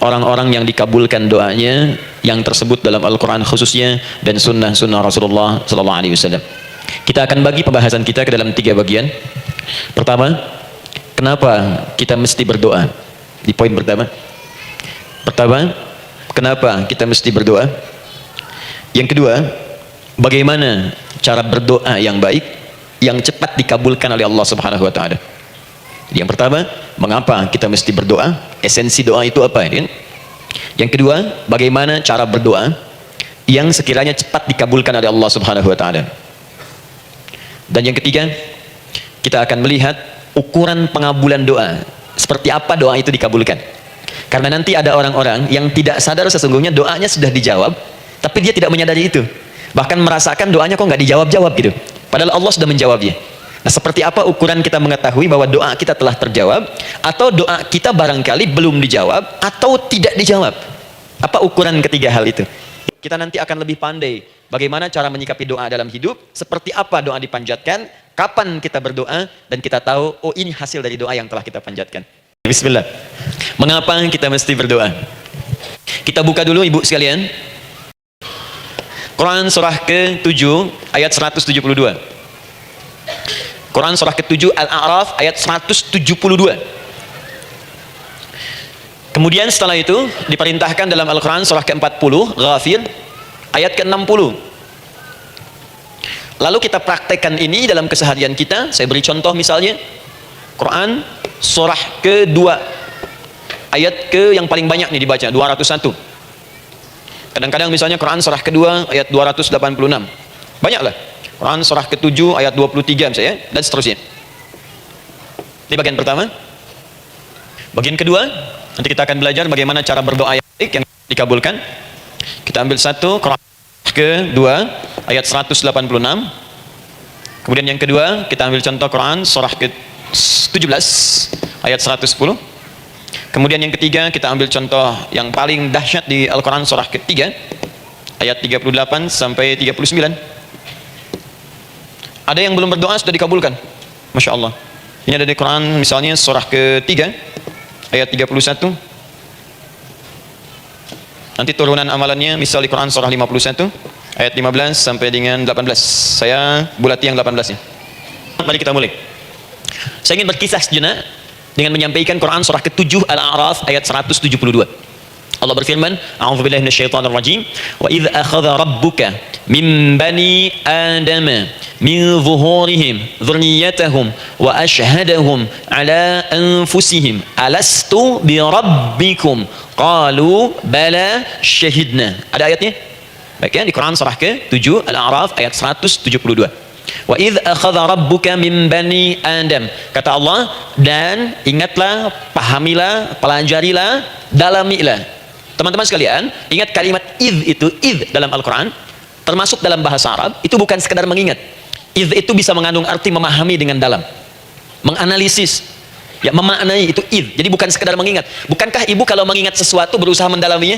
orang-orang yang dikabulkan doanya yang tersebut dalam Al-Quran khususnya dan sunnah-sunnah Rasulullah Sallallahu Alaihi Wasallam. Kita akan bagi pembahasan kita ke dalam 3 bagian. Pertama, kenapa kita mesti berdoa? Di poin pertama. Pertama, kenapa kita mesti berdoa? Yang kedua, bagaimana cara berdoa yang baik yang cepat dikabulkan oleh Allah Subhanahu wa taala. Yang pertama, mengapa kita mesti berdoa? Esensi doa itu apa ini? Yang kedua, bagaimana cara berdoa yang sekiranya cepat dikabulkan oleh Allah Subhanahu wa taala. Dan yang ketiga, kita akan melihat ukuran pengabulan doa. Seperti apa doa itu dikabulkan. Karena nanti ada orang-orang yang tidak sadar sesungguhnya doanya sudah dijawab, tapi dia tidak menyadari itu. Bahkan merasakan doanya kok nggak dijawab-jawab gitu. Padahal Allah sudah menjawabnya. Nah, seperti apa ukuran kita mengetahui bahwa doa kita telah terjawab, atau doa kita barangkali belum dijawab, atau tidak dijawab? Apa ukuran ketiga hal itu? Kita nanti akan lebih pandai bagaimana cara menyikapi doa dalam hidup, seperti apa doa dipanjatkan, kapan kita berdoa, dan kita tahu, oh ini hasil dari doa yang telah kita panjatkan. Bismillah. Mengapa kita mesti berdoa? Kita buka dulu ibu sekalian. Quran surah ke-7 ayat 172. Quran surah ke-7 Al-A'raf ayat 172. Kemudian setelah itu diperintahkan dalam Al-Quran surah ke-40 Ghafir ayat ke-60. Lalu kita praktekkan ini dalam keseharian kita. Saya beri contoh misalnya Quran surah ke-2 ayat ke yang paling banyak nih dibaca 201. Kadang-kadang misalnya Quran surah ke-2 ayat 286. Banyaklah. Quran surah ke-7 ayat 23 misalnya, dan seterusnya. Ini bagian pertama. Bagian kedua, nanti kita akan belajar bagaimana cara berdoa yang baik yang dikabulkan. Kita ambil satu, Quran ke-2 ayat 186. Kemudian yang kedua, kita ambil contoh Quran surah ke-17 ayat 110. Kemudian yang ketiga, kita ambil contoh yang paling dahsyat di Al-Quran surah ke-3 ayat 38 sampai 39. Ada yang belum berdoa sudah dikabulkan. Masya Allah. Ini ada di Quran misalnya surah ke-3 ayat 31. Nanti turunan amalannya misal di Quran surah 51 ayat 15 sampai dengan 18. Saya bulati yang 18-nya. Mari kita mulai. Saya ingin berkisah sejenak dengan menyampaikan Quran surah ke-7 Al-A'raf ayat 172. Allah berfirman, A'udzubillahi minasyaitonir rajim, wa idz akhadha rabbuka min bani adama min zuhurihim dzurriyyatahum wa ashhadahum ala anfusihim alastu bi rabbikum qalu bala syahidna. Ada ayatnya? Baik ya, di Quran surah ke-7 Al-A'raf ayat 172. Wa idz akhadha rabbuka min bani adam. Kata Allah, dan ingatlah, pahamilah, pelajarilah, dalamilah. Teman-teman sekalian, ingat kalimat idz itu, idz dalam Al-Quran, termasuk dalam bahasa Arab, itu bukan sekedar mengingat. Idz itu bisa mengandung arti memahami dengan dalam, menganalisis, ya, memaknai, itu idz. Jadi bukan sekedar mengingat. Bukankah ibu kalau mengingat sesuatu berusaha mendalaminya?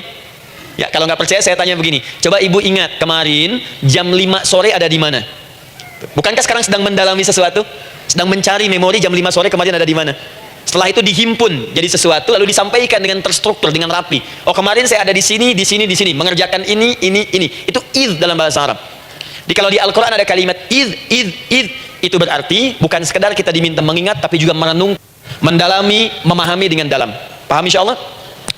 Ya, kalau nggak percaya saya tanya begini, coba ibu ingat kemarin jam 5 sore ada di mana? Bukankah sekarang sedang mendalami sesuatu? Sedang mencari memori jam 5 sore kemarin ada di mana? Setelah itu dihimpun jadi sesuatu, lalu disampaikan dengan terstruktur, dengan rapi. Oh, kemarin saya ada di sini, di sini, di sini, mengerjakan ini. Itu idz dalam bahasa Arab. Jadi kalau di Al-Quran ada kalimat idz, itu berarti bukan sekedar kita diminta mengingat, tapi juga merenung, mendalami, memahami dengan dalam. Paham insya Allah?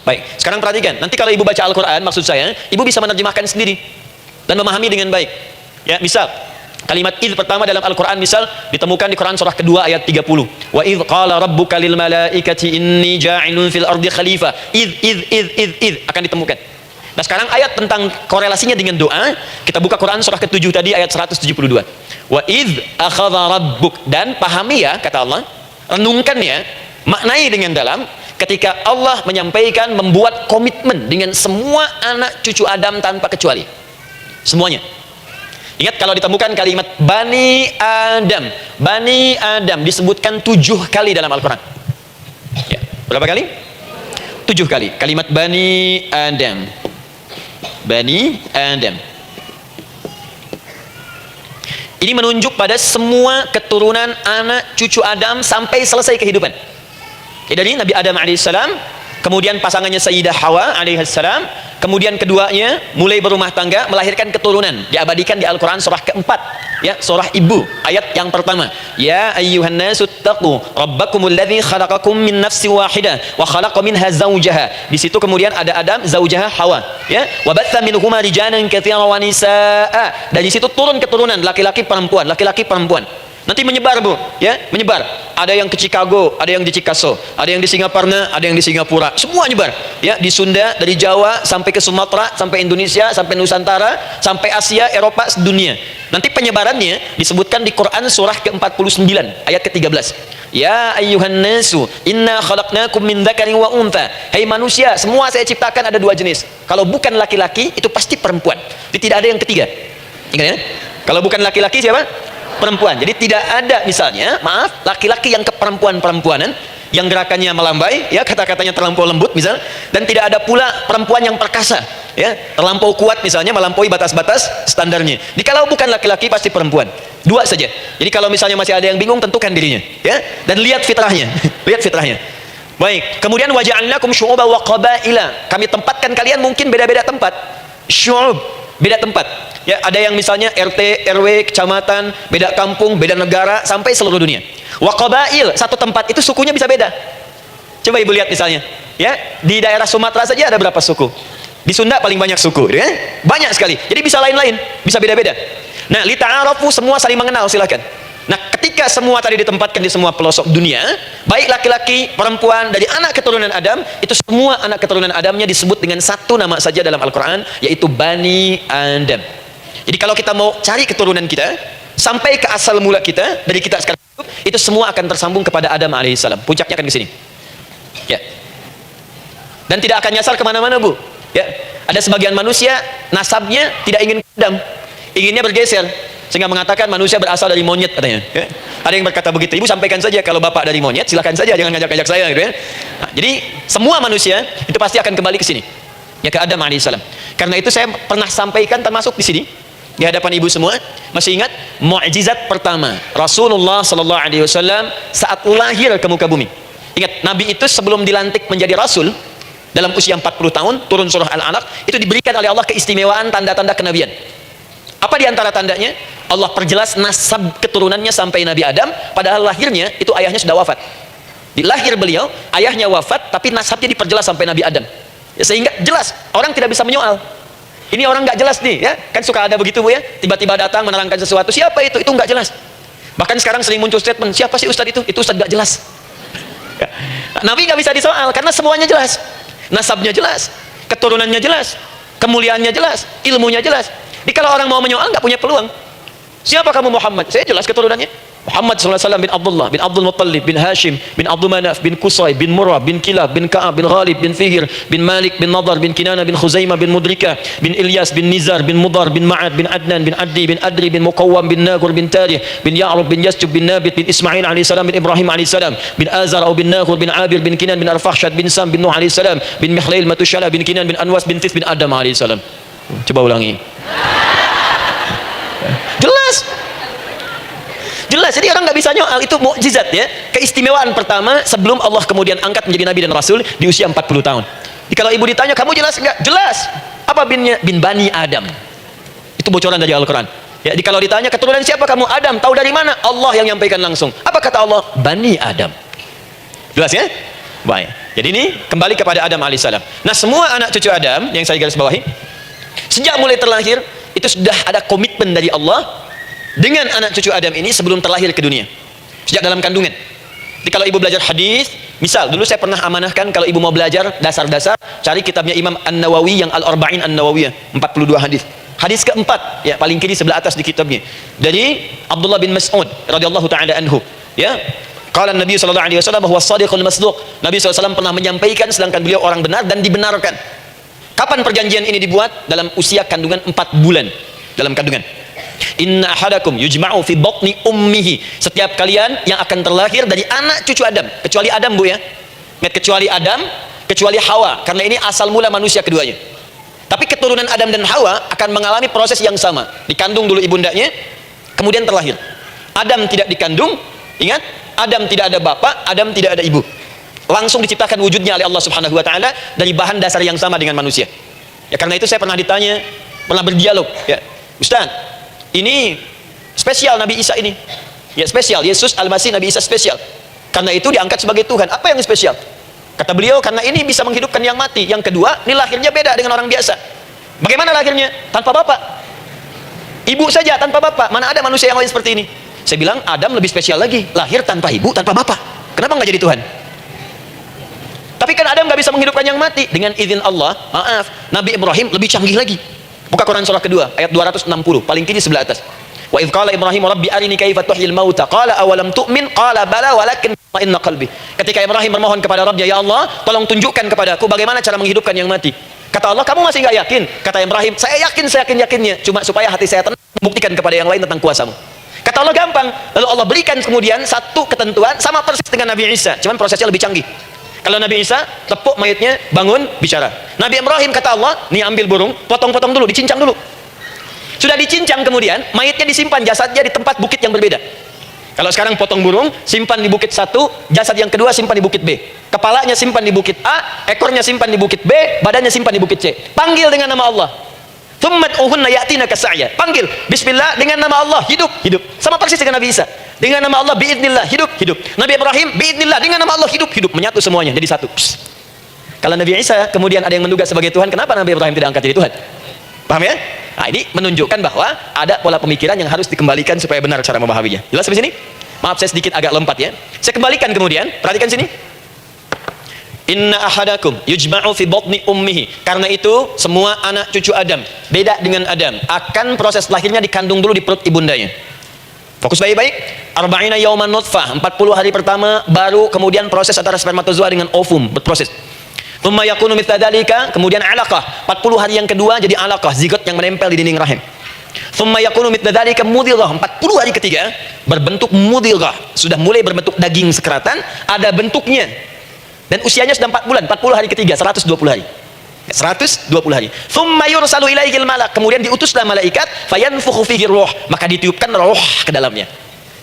Baik, sekarang perhatikan. Nanti kalau ibu baca Al-Quran, maksud saya, ibu bisa menerjemahkan sendiri dan memahami dengan baik. Ya, misal kalimat idz pertama dalam Al-Quran misal ditemukan di Quran surah kedua ayat 30. Wa idz qala rabbuka lil malaikati inni ja'ilun fil ardi khalifah. Idz akan ditemukan. Nah, sekarang ayat tentang korelasinya dengan doa, kita buka Quran surah ke-7 tadi ayat 172. Wa idz akhadha rabbuk, dan pahami ya kata Allah, renungkan ya, maknai dengan dalam ketika Allah menyampaikan, membuat komitmen dengan semua anak cucu Adam tanpa kecuali. Semuanya. Ingat kalau ditemukan kalimat Bani Adam disebutkan 7 kali dalam Al-Quran. Ya, berapa kali? 7 kali. Kalimat Bani Adam. Ini menunjuk pada semua keturunan anak cucu Adam sampai selesai kehidupan. Dari Nabi Adam alaihissalam kemudian pasangannya Sayyidah Hawa alaihissalam, kemudian keduanya mulai berumah tangga, melahirkan keturunan, diabadikan di Al-Quran surah keempat, ya, surah Ibu, ayat yang pertama, ya ayyuhan nasu taqu rabbakumul ladzi khalaqakum min nafsin wahidah wa khalaqa minha zawjaha. Di situ kemudian ada Adam, zawjaha Hawa, ya, wa batha minhuma rijalan katsiran wa nisaa. Dari situ turun keturunan laki-laki perempuan, laki-laki perempuan. Nanti menyebar, Bu, ya, menyebar. Ada yang ke Chicago, ada yang di Chicago, ada yang di Singaparna, ada yang di Singapura. Semua nyebar, ya, di Sunda, dari Jawa sampai ke Sumatera, sampai Indonesia, sampai Nusantara, sampai Asia, Eropa, dunia. Nanti penyebarannya disebutkan di Quran surah ke-49 ayat ke-13. Ya ayyuhan nasu inna khalaqnakum min dzakarin wa untha. Hai manusia, semua saya ciptakan ada dua jenis. Kalau bukan laki-laki itu pasti perempuan. Jadi tidak ada yang ketiga. Ingat ya? Kalau bukan laki-laki siapa? Perempuan. Jadi tidak ada misalnya, maaf, laki-laki yang keperempuan-perempuanan yang gerakannya melambai, ya, kata-katanya terlampau lembut misal, dan tidak ada pula perempuan yang perkasa, ya, terlampau kuat misalnya, melampaui batas-batas standarnya. Jadi kalau bukan laki-laki pasti perempuan. Dua saja. Jadi kalau misalnya masih ada yang bingung, tentukan dirinya, ya, dan lihat fitrahnya. Lihat fitrahnya. Baik, kemudian waja'alnakum syu'uban wa qabaila. Kami tempatkan kalian mungkin beda-beda tempat. Syu'ub, beda tempat. Ya, ada yang misalnya RT, RW, kecamatan, beda kampung, beda negara, sampai seluruh dunia. Wa qabail, satu tempat itu sukunya bisa beda. Coba Ibu lihat misalnya, ya, di daerah Sumatera saja ada berapa suku? Di Sunda paling banyak suku, ya? Banyak sekali. Jadi bisa lain-lain, bisa beda-beda. Nah, li ta'arafu, semua saling mengenal, silakan. Nah, ketika semua tadi ditempatkan di semua pelosok dunia, baik laki-laki, perempuan, dari anak keturunan Adam, itu semua anak keturunan Adamnya disebut dengan satu nama saja dalam Al-Quran, yaitu Bani Adam. Jadi kalau kita mau cari keturunan kita, sampai ke asal mula kita, dari kita sekarang hidup, itu semua akan tersambung kepada Adam alaihissalam. Puncaknya akan ke sini. Ya. Dan tidak akan nyasar kemana-mana, Bu. Ya. Ada sebagian manusia, nasabnya tidak ingin ke Adam, inginnya bergeser. Sehingga mengatakan manusia berasal dari monyet katanya, ya. Ada yang berkata begitu. Ibu sampaikan saja kalau bapak dari monyet, silakan saja, jangan ngajak-ngajak saya, gitu ya. Nah, jadi semua manusia itu pasti akan kembali ke sini, ya, ke Adam alaihissalam. Karena itu saya pernah sampaikan termasuk di sini di hadapan ibu semua, masih ingat mukjizat pertama Rasulullah sallallahu alaihi wasallam saat lahir ke muka bumi. Ingat, Nabi itu sebelum dilantik menjadi rasul dalam usia 40 tahun, turun surah Al-Alaq, itu diberikan oleh Allah keistimewaan tanda-tanda kenabian. Apa di antara tandanya? Allah perjelas nasab keturunannya sampai Nabi Adam, padahal lahirnya itu ayahnya sudah wafat. Di lahir beliau, ayahnya wafat, tapi nasabnya diperjelas sampai Nabi Adam. Ya, sehingga jelas, orang tidak bisa menyoal. Ini orang nggak jelas nih, ya, kan suka ada begitu, Bu, ya, tiba-tiba datang menerangkan sesuatu, siapa itu nggak jelas. Bahkan sekarang sering muncul statement, siapa sih ustadz itu ustadz nggak jelas. Ya. Nabi nggak bisa disoal karena semuanya jelas, nasabnya jelas, keturunannya jelas, kemuliaannya jelas, ilmunya jelas. Jadi kalau orang mau menyoal nggak punya peluang. Siapa kamu Muhammad? Saya jelas keturunannya. Muhammad SAW bin Abdullah, bin Abdul Muttalib, bin Hashim, bin Abdul Manaf, bin Qusay, bin Murrah, bin Kilab, bin Ka'ab, bin Ghalib, bin Fihir, bin Malik, bin Nadar, bin Kinana, bin Khuzaimah, bin Mudrika, bin Ilyas, bin Nizar, bin Mudar, bin Ma'ad, bin Adnan, bin Addi, bin Adri, bin Muqawwam, bin Nagur, bin Tarih, bin Ya'rub, bin Yasjub, bin Nabit, bin Ismail alaihissalam, bin Ibrahim alaihissalam, bin Azar atau bin Nagur, bin Abir, bin Kinan, bin Arfakhshad, bin Sam, bin Nuh alaihissalam, bin Mikhlail, Matushala, bin Kinan, bin Anwas, bin Tis, bin Adam alaihissalam. Coba ulangi. Jelas, jadi orang nggak bisa nyoal, itu mukjizat, ya, keistimewaan pertama sebelum Allah kemudian angkat menjadi nabi dan rasul di usia 40 tahun. Jadi kalau ibu ditanya, kamu jelas nggak? Jelas. Apa binnya? Bin Bani Adam. Itu bocoran dari Al-Quran. Ya, jadi kalau ditanya keturunan siapa kamu? Adam. Tahu dari mana? Allah yang menyampaikan langsung. Apa kata Allah? Bani Adam. Jelas, ya? Baik. Jadi ini kembali kepada Adam alaihissalam. Nah, semua anak cucu Adam yang saya garis bawahi, sejak mulai terlahir itu sudah ada komitmen dari Allah dengan anak cucu Adam ini sebelum terlahir ke dunia, sejak dalam kandungan. Jadi kalau ibu belajar hadis, misal dulu saya pernah amanahkan kalau ibu mau belajar dasar-dasar, cari kitabnya Imam An-Nawawi yang Al-Arba'in An-Nawawiyah, 42 hadis. Hadis keempat, ya, paling kiri sebelah atas di kitabnya, dari Abdullah bin Mas'ud radhiyallahu taala anhu, ya. Qala Nabi sallallahu alaihi wasallam bahwa shadiqul masduq. Nabi SAW pernah menyampaikan sedangkan beliau orang benar dan dibenarkan. Kapan perjanjian ini dibuat? Dalam usia kandungan 4 bulan. Dalam kandungan. Inna ahadakum yujma'u fi batni ummihi. Setiap kalian yang akan terlahir dari anak cucu Adam, kecuali Adam, Bu, ya. Kecuali Adam, kecuali Hawa, karena ini asal mula manusia keduanya. Tapi keturunan Adam dan Hawa akan mengalami proses yang sama. Dikandung dulu ibundanya, kemudian terlahir. Adam tidak dikandung, ingat, Adam tidak ada bapak, Adam tidak ada ibu. langsung diciptakan wujudnya oleh Allah Subhanahu wa taala dari bahan dasar yang sama dengan manusia. Ya karena itu saya pernah ditanya, pernah berdialog, ya. Ustaz, ini spesial Nabi Isa ini. Ya spesial, Yesus Al-Masih Nabi Isa spesial. Karena itu diangkat sebagai Tuhan. Apa yang spesial? Kata beliau, karena ini bisa menghidupkan yang mati. Yang kedua, ini lahirnya beda dengan orang biasa. Bagaimana lahirnya? Tanpa bapak. Ibu saja tanpa bapak. Mana ada manusia yang lain seperti ini? Saya bilang, Adam lebih spesial lagi. Lahir tanpa ibu, tanpa bapak. Kenapa nggak jadi Tuhan? Tapi kan Adam nggak bisa menghidupkan yang mati. Dengan izin Allah, maaf, Nabi Ibrahim lebih canggih lagi. Buka Quran surah kedua, ayat 260, paling kiri sebelah atas. Wa idh qala Ibrahim rabbi arini kaifa tuhyil mauta qala awalam tu'min qala bala walakin inna qalbi. Ketika Ibrahim bermohon kepada Rabbnya, ya Allah, tolong tunjukkan kepadaku bagaimana cara menghidupkan yang mati. Kata Allah, kamu masih nggak yakin? Kata Ibrahim, saya yakin, saya yakinnya. Cuma supaya hati saya tenang, membuktikan kepada yang lain tentang kuasamu. Kata Allah, gampang. Lalu Allah berikan kemudian satu ketentuan sama persis dengan Nabi Isa, cuman prosesnya lebih canggih. Kalau Nabi Isa, tepuk mayatnya, bangun, bicara. Nabi Ibrahim kata Allah, nih ambil burung, potong-potong dulu, dicincang dulu. Sudah dicincang kemudian, mayatnya disimpan, jasadnya di tempat bukit yang berbeda. Kalau sekarang potong burung, simpan di bukit satu, jasad yang kedua simpan di bukit B. Kepalanya simpan di bukit A, ekornya simpan di bukit B, badannya simpan di bukit C. Panggil dengan nama Allah. Thummat uhunna ya'tina kasa'ya. Panggil, bismillah, dengan nama Allah, hidup, hidup. Sama persis dengan Nabi Isa. Dengan nama Allah, biidnillah, hidup, hidup. Nabi Ibrahim, biidnillah, dengan nama Allah, hidup, hidup. Menyatu semuanya, jadi satu. Psst. Kalau Nabi Isa, kemudian ada yang menduga sebagai Tuhan, kenapa Nabi Ibrahim tidak angkat jadi Tuhan? Paham ya? Nah, ini menunjukkan bahwa ada pola pemikiran yang harus dikembalikan supaya benar cara memahaminya. Jelas sampai sini? Maaf, saya sedikit agak lompat ya. Saya kembalikan kemudian, perhatikan sini. Inna ahadakum yujma'u fi batni ummihi. Karena itu semua anak cucu Adam, beda dengan Adam, akan proses lahirnya dikandung dulu di perut ibundanya. Fokus baik-baik. Arba'ina yauman nutfah, 40 hari pertama baru kemudian proses antara spermatozoa dengan ovum berproses. Tsumma yakunu mithla dzalika, kemudian alaqah. 40 hari yang kedua jadi alaqah, zigot yang menempel di dinding rahim. Tsumma yakunu mithla dzalika mudghah. 40 hari ketiga berbentuk mudghah, sudah mulai berbentuk daging sekeratan, ada bentuknya. Dan usianya sudah 4 bulan, 40 hari ketiga, 120 hari. 120 hari. Tsumma yursalu ilaihil malak, kemudian diutuslah malaikat, fayanfukhu fihi ruh, maka ditiupkan roh ke dalamnya.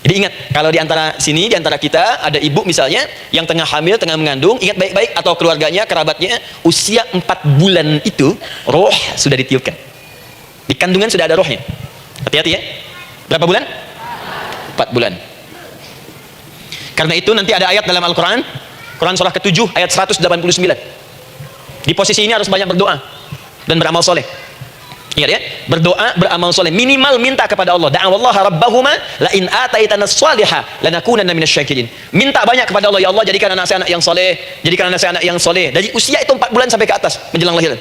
Jadi ingat, kalau di antara sini, di antara kita ada ibu misalnya yang tengah hamil, tengah mengandung, ingat baik-baik, atau keluarganya, kerabatnya, usia 4 bulan itu roh sudah ditiupkan. Di kandungan sudah ada rohnya. Hati-hati ya. Berapa bulan? 4 bulan. Karena itu nanti ada ayat dalam Al-Quran, Quran surah ke-7 ayat 189. Di posisi ini harus banyak berdoa dan beramal soleh. Ingat ya, berdoa, beramal soleh, minimal minta kepada Allah. Da'awallaha rabbahuma la in ataitana sholihah lanakunanna minasyakirin. Minta banyak kepada Allah, ya Allah jadikan anak saya anak yang soleh, jadikan anak saya anak yang soleh. Dari usia itu 4 bulan sampai ke atas menjelang lahir.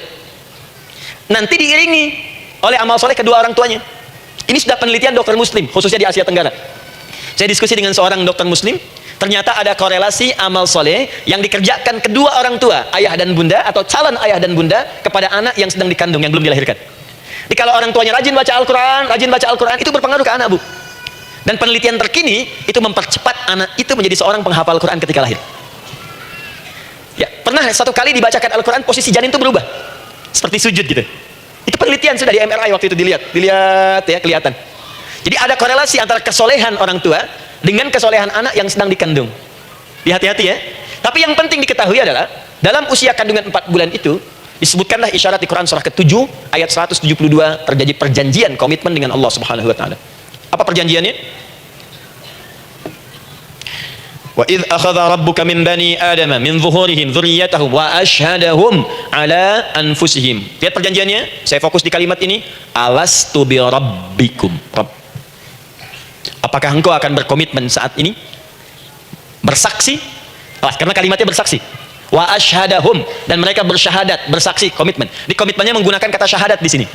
Nanti diiringi oleh amal soleh kedua orang tuanya. Ini sudah penelitian dokter muslim, khususnya di Asia Tenggara. Saya diskusi dengan seorang dokter muslim, ternyata ada korelasi amal soleh yang dikerjakan kedua orang tua, ayah dan bunda atau calon ayah dan bunda kepada anak yang sedang dikandung, yang belum dilahirkan. Jadi kalau orang tuanya rajin baca Al-Quran, itu berpengaruh ke anak, Bu. Dan penelitian terkini itu mempercepat anak itu menjadi seorang penghafal Quran ketika lahir. Ya, pernah satu kali dibacakan Al-Quran, posisi janin itu berubah, seperti sujud gitu. Itu penelitian sudah di MRI waktu itu dilihat ya, kelihatan. Jadi ada korelasi antara kesolehan orang tua dengan kesolehan anak yang sedang dikandung. Hati-hati ya. Tapi yang penting diketahui adalah dalam usia kandungan 4 bulan itu disebutkanlah isyarat di Quran surah ke-7 ayat 172 terjadi perjanjian komitmen dengan Allah Subhanahu wa taala. Apa perjanjiannya? Wa idz akhadha rabbuka min bani adama min zuhurihim dzurriyyatahum wa asyhadahum ala anfusihim. Lihat perjanjiannya, saya fokus di kalimat ini, alastu bi rabbikum. Apakah engkau akan berkomitmen saat ini? Bersaksi? Karena kalimatnya bersaksi. Wa asyhadahum, dan mereka bersyahadat, bersaksi, komitmen. Di komitmennya menggunakan kata syahadat di sini.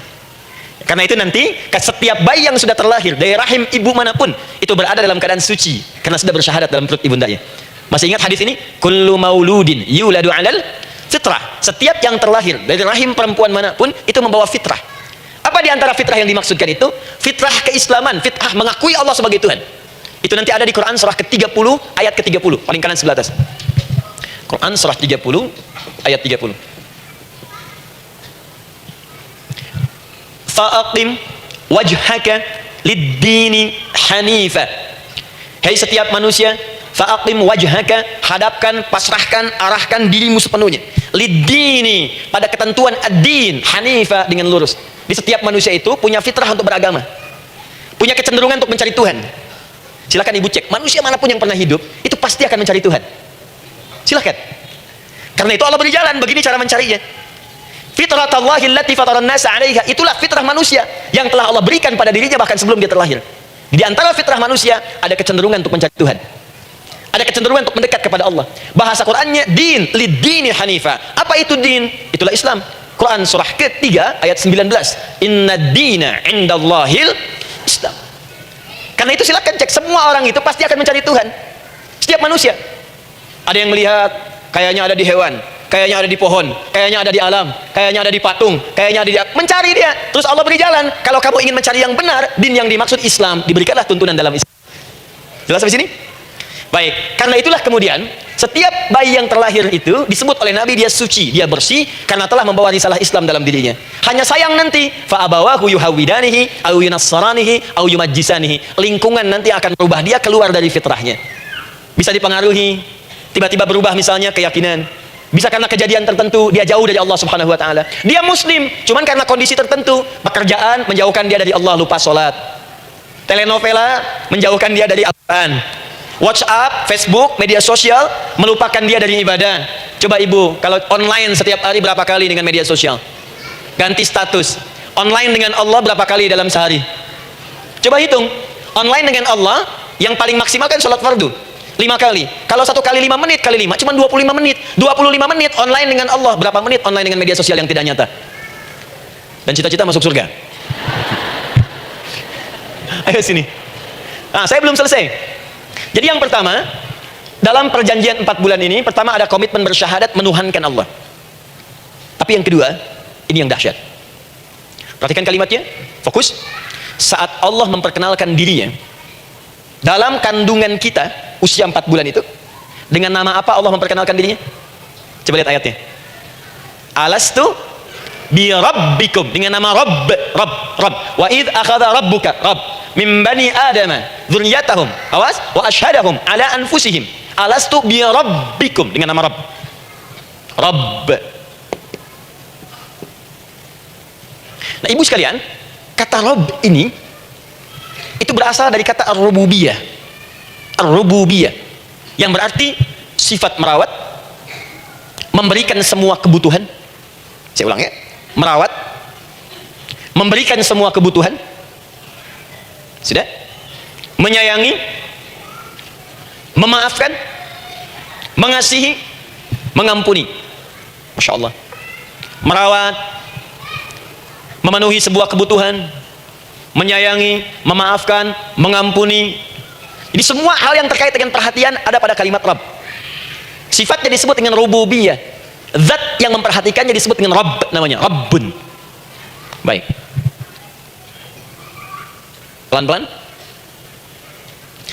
Karena itu nanti setiap bayi yang sudah terlahir dari rahim ibu manapun itu berada dalam keadaan suci karena sudah bersyahadat dalam perut ibundanya. Masih ingat hadis ini? Kullu mauludin yuladu 'alal fitrah. Setiap yang terlahir dari rahim perempuan manapun itu membawa fitrah. Apa di antara fitrah yang dimaksudkan itu? Fitrah keislaman, fitrah mengakui Allah sebagai Tuhan. Itu nanti ada di Quran surah ke-30 ayat ke-30, paling kanan sebelah atas. Quran surah 30 ayat 30. Fa'aqim wajhaka lid-dini hanifa. Hai setiap manusia, Fa'aqim wajhaka, hadapkan, pasrahkan, arahkan dirimu sepenuhnya. Lid-dini, pada ketentuan ad-din, hanifa, dengan lurus. Di setiap manusia itu punya fitrah untuk beragama. Punya kecenderungan untuk mencari Tuhan. Silakan ibu cek, manusia manapun yang pernah hidup, itu pasti akan mencari Tuhan. Silakan. Karena itu Allah beri jalan, begini cara mencarinya. Fitratallahi allati fataran nasa 'alaiha, itulah fitrah manusia yang telah Allah berikan pada dirinya bahkan sebelum dia terlahir. Di antara fitrah manusia ada kecenderungan untuk mencari Tuhan. Ada kecenderungan untuk mendekat kepada Allah. Bahasa Qur'annya din, lid-dini hanifa. Apa itu din? Itulah Islam. Quran surah ketiga ayat 19. Inna dina indallahil Islam. Karena itu silakan cek, semua orang itu pasti akan mencari Tuhan. Setiap manusia. Ada yang melihat kayaknya ada di hewan, kayaknya ada di pohon, kayaknya ada di alam, kayaknya ada di patung, kayaknya ada di... mencari dia. Terus Allah beri jalan. Kalau kamu ingin mencari yang benar, din yang dimaksud Islam, diberikanlah tuntunan dalam Islam. Jelas sampai sini? Baik, karena itulah kemudian setiap bayi yang terlahir itu disebut oleh Nabi dia suci, dia bersih karena telah membawa risalah Islam dalam dirinya. Hanya sayang nanti fa abawahu yuhawidanihi aw yunassaranihi aw yumajjisanihi. Lingkungan nanti akan berubah dia keluar dari fitrahnya. Bisa dipengaruhi, tiba-tiba berubah misalnya keyakinan. Bisa karena kejadian tertentu dia jauh dari Allah Subhanahu wa taala. Dia muslim, cuman karena kondisi tertentu, pekerjaan menjauhkan dia dari Allah, lupa salat. Telenovela menjauhkan dia dari Al-Qur'an. WhatsApp, Facebook, media sosial melupakan dia dari ibadah. Coba ibu, kalau online setiap hari berapa kali dengan media sosial? Ganti status. Online dengan Allah berapa kali dalam sehari? Coba hitung. Online dengan Allah yang paling maksimal kan sholat fardu 5 kali. Kalau 1 kali 5 menit kali 5 cuma 25 menit. 25 menit online dengan Allah. Berapa menit online dengan media sosial yang tidak nyata? Dan cita-cita masuk surga. Ayo sini. Nah, saya belum selesai. Jadi yang pertama, dalam perjanjian 4 bulan ini, pertama ada komitmen bersyahadat menuhankan Allah. Tapi yang kedua, ini yang dahsyat. Perhatikan kalimatnya, fokus. Saat Allah memperkenalkan dirinya, dalam kandungan kita, usia 4 bulan itu, dengan nama apa Allah memperkenalkan dirinya? Coba lihat ayatnya. Alastu bi rabbikum, dengan nama Rabb. Wa id akhadha rabbuka, Rabb, min bani adama dzurriyyatahum, awas, wa asyhadahum ala anfusihim alastu bi rabbikum, dengan nama Rabb. Nah ibu sekalian, kata Rabb ini itu berasal dari kata ar-rububiyah. Ar-rububiyah yang berarti sifat merawat, memberikan semua kebutuhan. Saya ulang ya, merawat, memberikan semua kebutuhan, sudah, menyayangi, memaafkan, mengasihi, mengampuni. Masya Allah. Merawat, memenuhi sebuah kebutuhan, menyayangi, memaafkan, mengampuni. Jadi semua hal yang terkait dengan perhatian ada pada kalimat Rabb. Sifatnya disebut dengan rububiyah. Zat yang memperhatikannya disebut dengan Rabb, namanya Rabbun. Baik. Pelan-pelan.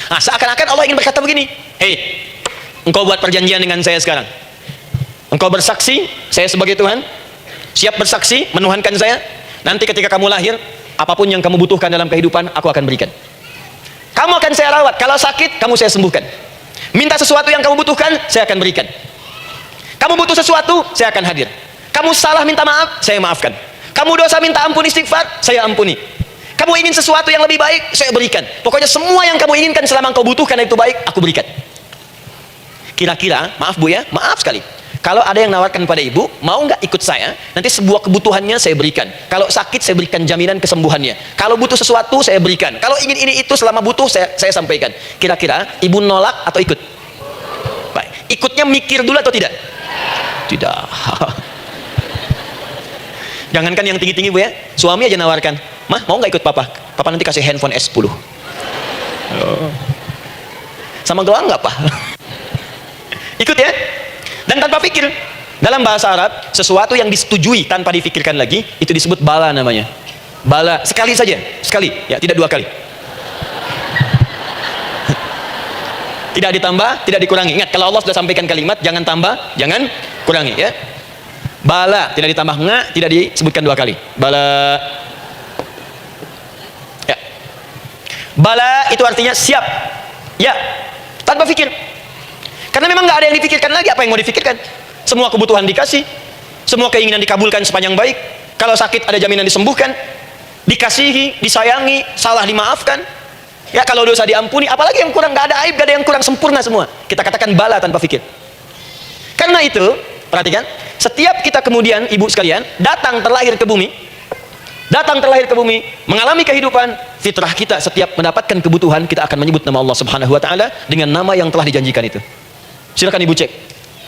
Nah, seakan-akan Allah ingin berkata begini, hei, engkau buat perjanjian dengan saya sekarang. Engkau bersaksi, saya sebagai Tuhan, siap bersaksi, menuhankan saya. Nanti ketika kamu lahir, apapun yang kamu butuhkan dalam kehidupan, aku akan berikan. Kamu akan saya rawat, kalau sakit, kamu saya sembuhkan. Minta sesuatu yang kamu butuhkan, saya akan berikan. Kamu butuh sesuatu, saya akan hadir. Kamu salah minta maaf, saya maafkan. Kamu dosa minta ampun istighfar, saya ampuni. Kamu ingin sesuatu yang lebih baik, saya berikan. Pokoknya semua yang kamu inginkan selama engkau butuhkan itu baik, aku berikan. Kira-kira, maaf bu ya, maaf sekali. Kalau ada yang nawarkan pada ibu, mau nggak ikut saya? Nanti sebuah kebutuhannya saya berikan. Kalau sakit, saya berikan jaminan kesembuhannya. Kalau butuh sesuatu, saya berikan. Kalau ingin ini itu selama butuh, saya sampaikan. Kira-kira, ibu nolak atau ikut? Baik. Ikutnya mikir dulu atau tidak? Tidak. Jangankan yang tinggi-tinggi bu ya, suami aja nawarkan, mah mau nggak ikut papa? Papa nanti kasih handphone S10. Oh. Sama gelang nggak pak? Ikut ya. Dan tanpa pikir. Dalam bahasa Arab, sesuatu yang disetujui tanpa difikirkan lagi, itu disebut bala namanya. Bala, sekali saja, sekali, ya tidak 2 kali. Tidak ditambah, tidak dikurangi. Ingat, kalau Allah sudah sampaikan kalimat, jangan tambah, jangan kurangi ya. Bala, tidak ditambah, nggak, tidak disebutkan 2 kali. Bala. Ya. Bala itu artinya siap. Ya, tanpa pikir. Karena memang nggak ada yang dipikirkan lagi. Apa yang mau dipikirkan? Semua kebutuhan dikasih, semua keinginan dikabulkan sepanjang baik. Kalau sakit ada jaminan disembuhkan, dikasihi, disayangi, salah dimaafkan. Ya kalau dosa diampuni, apalagi yang kurang, nggak ada aib, nggak ada yang kurang, sempurna semua. Kita katakan bala tanpa fikir. Karena itu, perhatikan, setiap kita kemudian, ibu sekalian, datang terlahir ke bumi, mengalami kehidupan, fitrah kita setiap mendapatkan kebutuhan, kita akan menyebut nama Allah Subhanahu wa taala dengan nama yang telah dijanjikan itu. Silakan ibu cek.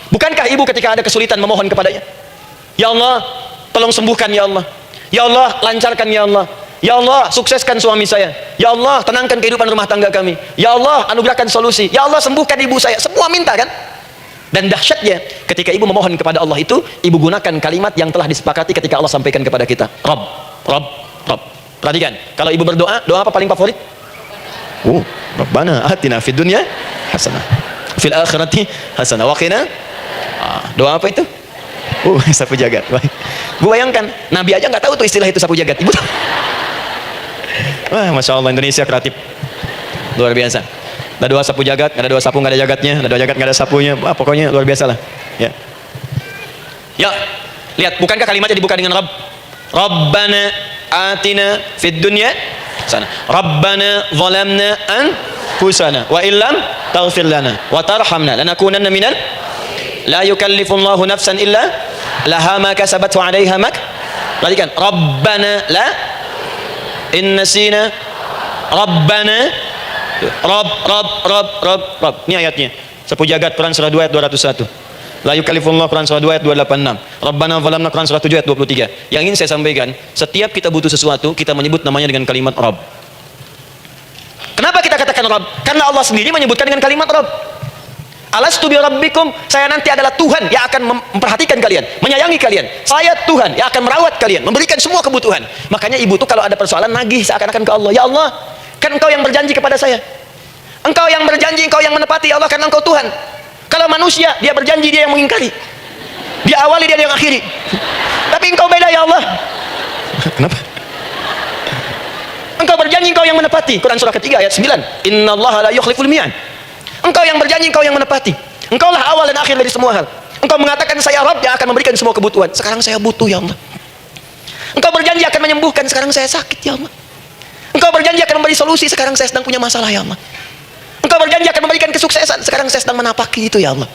Bukankah ibu ketika ada kesulitan memohon kepadanya? Ya Allah, tolong sembuhkan ya Allah. Ya Allah, lancarkan ya Allah. Ya Allah, sukseskan suami saya. Ya Allah, tenangkan kehidupan rumah tangga kami. Ya Allah, anugerahkan solusi. Ya Allah, sembuhkan ibu saya. Semua minta kan? Dan dahsyatnya, ketika ibu memohon kepada Allah itu, ibu gunakan kalimat yang telah disepakati ketika Allah sampaikan kepada kita. Rabb, Rabb, Rabb. Perhatikan, kalau ibu berdoa, doa apa paling favorit? Rabbana atina fid dunya hasanah, fil akhirati hasanah, wa qina. Doa apa itu? Sapu jagat. Gue bayangkan, Nabi aja nggak tahu tuh istilah itu sapu jagat. Ibu tahu? Wah, Masya Allah, Indonesia kreatif. Luar biasa. Ada doa sapu jagat, nggak ada doa sapu nggak ada jagatnya, ada doa jagat nggak ada sapunya. Pokoknya luar biasa lah. Ya. Ya, lihat, bukankah kalimatnya dibuka dengan Rabb? Rabbana atina fid dunya sana. Rabbana zalamna anfusana wa illam taghfir lana wa tarhamna lanakunanna minal la yukallifullahu nafsan illa laha ma kasabat wa 'alaiha mak. Perhatikan, Rabbana la in nasina Rabbana Rabb. Ini ayatnya. Sapu jagat Quran surah 2 ayat 201. La yukallifullahu Quran surah 2 ayat 286. Rabbana zalamna Quran surah 7 ayat 23. Yang ingin saya sampaikan, setiap kita butuh sesuatu, kita menyebut namanya dengan kalimat Rabb. Kenapa kita katakan Rabb? Karena Allah sendiri menyebutkan dengan kalimat Rabb. Alastu bi rabbikum, saya nanti adalah Tuhan yang akan memperhatikan kalian, menyayangi kalian. Saya Tuhan yang akan merawat kalian, memberikan semua kebutuhan. Makanya ibu tuh kalau ada persoalan nagih seakan-akan ke Allah. Ya Allah, kan engkau yang berjanji kepada saya. Engkau yang berjanji, engkau yang menepati ya Allah, karena engkau Tuhan. Kalau manusia, dia berjanji, dia yang mengingkari. Dia awali, dia yang akhiri. Tapi engkau beda ya Allah. Kenapa? Engkau berjanji, engkau yang menepati. Quran surah ketiga ayat 9. Innallaha la yukhliful mi'ad. Engkau yang berjanji, engkau yang menepati. Engkaulah awal dan akhir dari semua hal. Engkau mengatakan saya Rabb yang akan memberikan semua kebutuhan. Sekarang saya butuh ya Allah. Engkau berjanji akan menyembuhkan, sekarang saya sakit ya Allah. Engkau berjanji akan memberi solusi, sekarang saya sedang punya masalah ya Allah. Engkau berjanji akan memberikan kesuksesan, sekarang saya sedang menapaki itu ya Allah.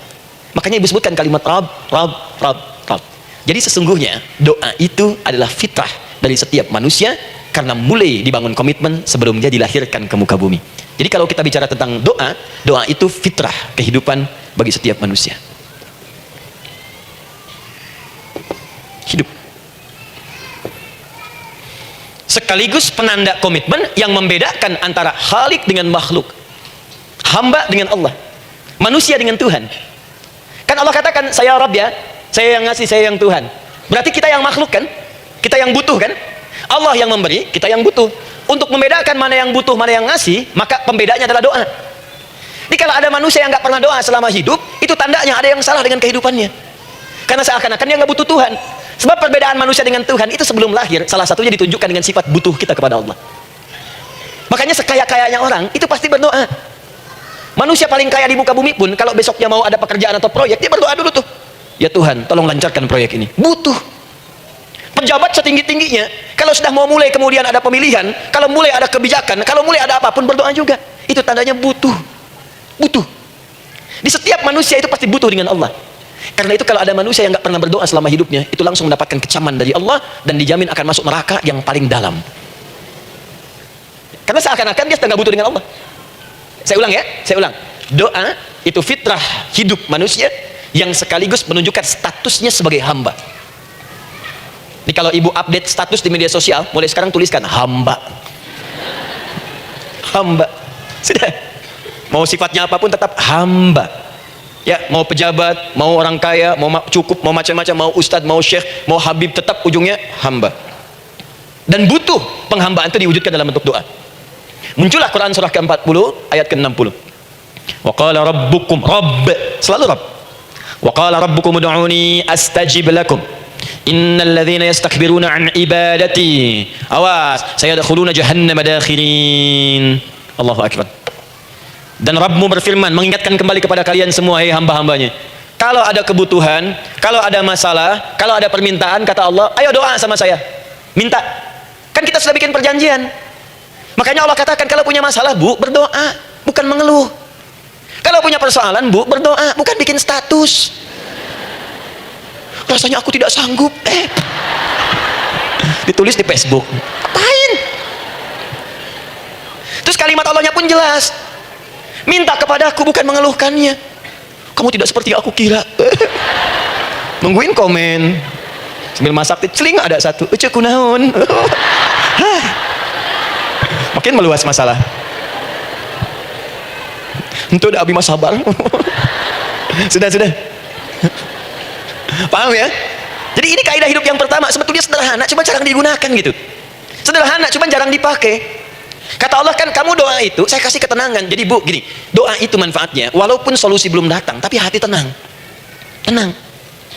Makanya ibu sebutkan kalimat Rabb, Rabb, Rabb, Rabb. Jadi sesungguhnya doa itu adalah fitrah dari setiap manusia, karena mulai dibangun komitmen sebelum dia dilahirkan ke muka bumi. Jadi kalau kita bicara tentang doa, doa itu fitrah kehidupan bagi setiap manusia. Hidup. Sekaligus penanda komitmen yang membedakan antara Khalik dengan makhluk, hamba dengan Allah, manusia dengan Tuhan. Kan Allah katakan saya Rabb ya, saya yang ngasih, saya yang Tuhan. Berarti kita yang makhluk kan, kita yang butuh kan. Allah yang memberi, kita yang butuh. Untuk membedakan mana yang butuh, mana yang ngasih, maka pembedanya adalah doa. Jadi kalau ada manusia yang nggak pernah doa selama hidup, itu tandanya ada yang salah dengan kehidupannya. Karena seakan-akan dia nggak butuh Tuhan. Sebab perbedaan manusia dengan Tuhan itu sebelum lahir, salah satunya ditunjukkan dengan sifat butuh kita kepada Allah. Makanya sekaya-kayanya orang itu pasti berdoa. Manusia paling kaya di muka bumi pun kalau besoknya mau ada pekerjaan atau proyek, dia berdoa dulu tuh. Ya Tuhan, tolong lancarkan proyek ini. Butuh. Pejabat setinggi-tingginya, kalau sudah mau mulai kemudian ada pemilihan, kalau mulai ada kebijakan, kalau mulai ada apapun berdoa juga. Itu tandanya butuh. Butuh. Di setiap manusia itu pasti butuh dengan Allah. Karena itu kalau ada manusia yang nggak pernah berdoa selama hidupnya, itu langsung mendapatkan kecaman dari Allah dan dijamin akan masuk neraka yang paling dalam. Karena seakan-akan dia sedang nggak butuh dengan Allah. Saya ulang ya, saya ulang. Doa itu fitrah hidup manusia yang sekaligus menunjukkan statusnya sebagai hamba. Ini kalau ibu update status di media sosial, mulai sekarang tuliskan hamba. Hamba. Sudah. Mau sifatnya apapun tetap hamba. Ya, mau pejabat, mau orang kaya, mau cukup, mau macam-macam, mau ustadz, mau syekh, mau habib, tetap ujungnya hamba. Dan butuh penghambaan itu diwujudkan dalam bentuk doa. Muncullah Quran surah ke-40 ayat ke-60. Wa qala rabbukum, Rabb, selalu Rabb. Wa qala rabbukum ud'uni astajib lakum. Innal ladzina yastakbiruna an ibadati, awas, sayadkhuluna jahannama dakhirin. Allahu akbar. Dan Rabbmu berfirman, mengingatkan kembali kepada kalian semua, hei hamba-hambanya, kalau ada kebutuhan, kalau ada masalah, kalau ada permintaan, kata Allah, ayo doa sama saya, minta. Kan kita sudah bikin perjanjian. Makanya Allah katakan, kalau punya masalah, bu, berdoa, bukan mengeluh. Kalau punya persoalan, bu, berdoa, bukan bikin status. Rasanya aku tidak sanggup, ditulis di Facebook. Apain? Terus kalimat Allahnya pun jelas, minta kepadaku, bukan mengeluhkannya. Kamu tidak seperti aku kira. Nungguin komen sambil masak, celing ada satu, ucuk kunaun. Makin meluas masalah. Itu udah abi mas sabar. Sudah. Paham ya? Jadi ini kaidah hidup yang pertama. Sebetulnya sederhana, cuma jarang digunakan gitu. Sederhana, cuma jarang dipakai. Kata Allah kan, kamu doa itu saya kasih ketenangan. Jadi bu, gini, doa itu manfaatnya, walaupun solusi belum datang, tapi hati tenang. Tenang.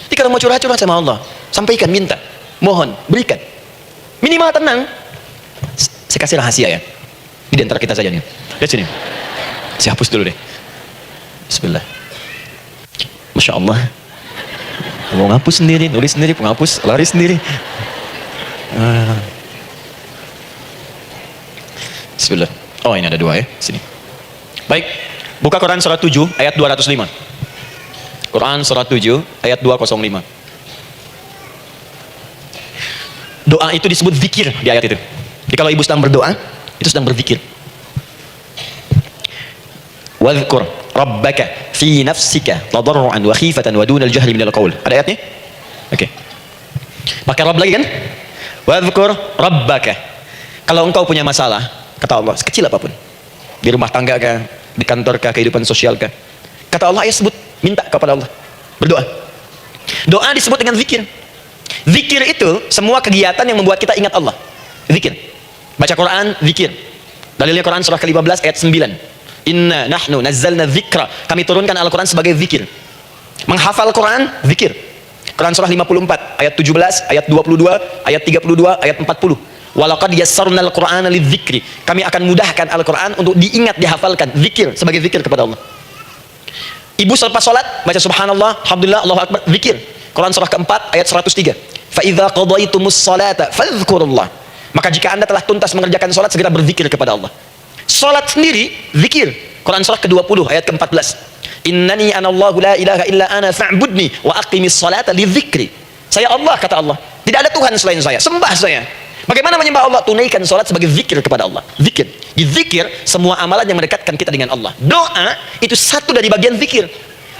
Jadi kalau mau curhat sama Allah, sampaikan, minta, mohon, berikan. Minimal tenang. Saya kasih rahasia ya. Di antara kita saja nih. Lihat sini. Saya hapus dulu deh. Bismillah. Masya Allah. Mau ngapus sendiri, nulis sendiri, penghapus, lari sendiri. Bismillah. Oh, ini ada dua ya, sini. Baik, buka Quran surat 7 ayat 205. Quran surat 7 ayat 205. Doa itu disebut zikir di ayat itu. Jadi kalau ibu sedang berdoa, itu sedang berzikir. Wadhkur rabbaka fi nafsika tadarruan wa khifatan wa dunal jahri minal qaul. Ada ayatnya? Oke. Pakai Rabb lagi kan? Wadhkur rabbaka. Kalau engkau punya masalah, kata Allah, sekecil apapun, di rumah tangga kah, di kantor kah, kehidupan sosial kah, kata Allah, ya sebut, minta kepada Allah, berdoa. Doa disebut dengan zikir. Zikir itu semua kegiatan yang membuat kita ingat Allah. Zikir. Baca Quran, zikir. Dalilnya Quran surah ke-15 ayat 9. Inna nahnu nazzalna dzikra. Kami turunkan Al-Quran sebagai zikir. Menghafal Quran, zikir. Quran surah 54 ayat 17, ayat 22, ayat 32, ayat 40. Walaqad yassarna al-Qur'ana lidzikri. Kami akan mudahkan Al-Quran untuk diingat, dihafalkan. Zikir, sebagai zikir kepada Allah. Ibu selepas sholat baca subhanallah, alhamdulillah, Allahu akbar, zikir. Quran surah keempat ayat 103. Fa idza qadaitumus salata fadhkurullah. Maka jika Anda telah tuntas mengerjakan sholat, segera berzikir kepada Allah. Sholat sendiri zikir. Quran surah ke-20 ayat ke-14. Innani anallahu la ilaha illa ana fa'budni wa aqimis salata lidzikri. Saya Allah, kata Allah, tidak ada Tuhan selain saya, sembah saya. Bagaimana menyembah Allah? Tunaikan sholat sebagai zikir kepada Allah. Zikir. Di zikir semua amalan yang mendekatkan kita dengan Allah. Doa itu satu dari bagian zikir.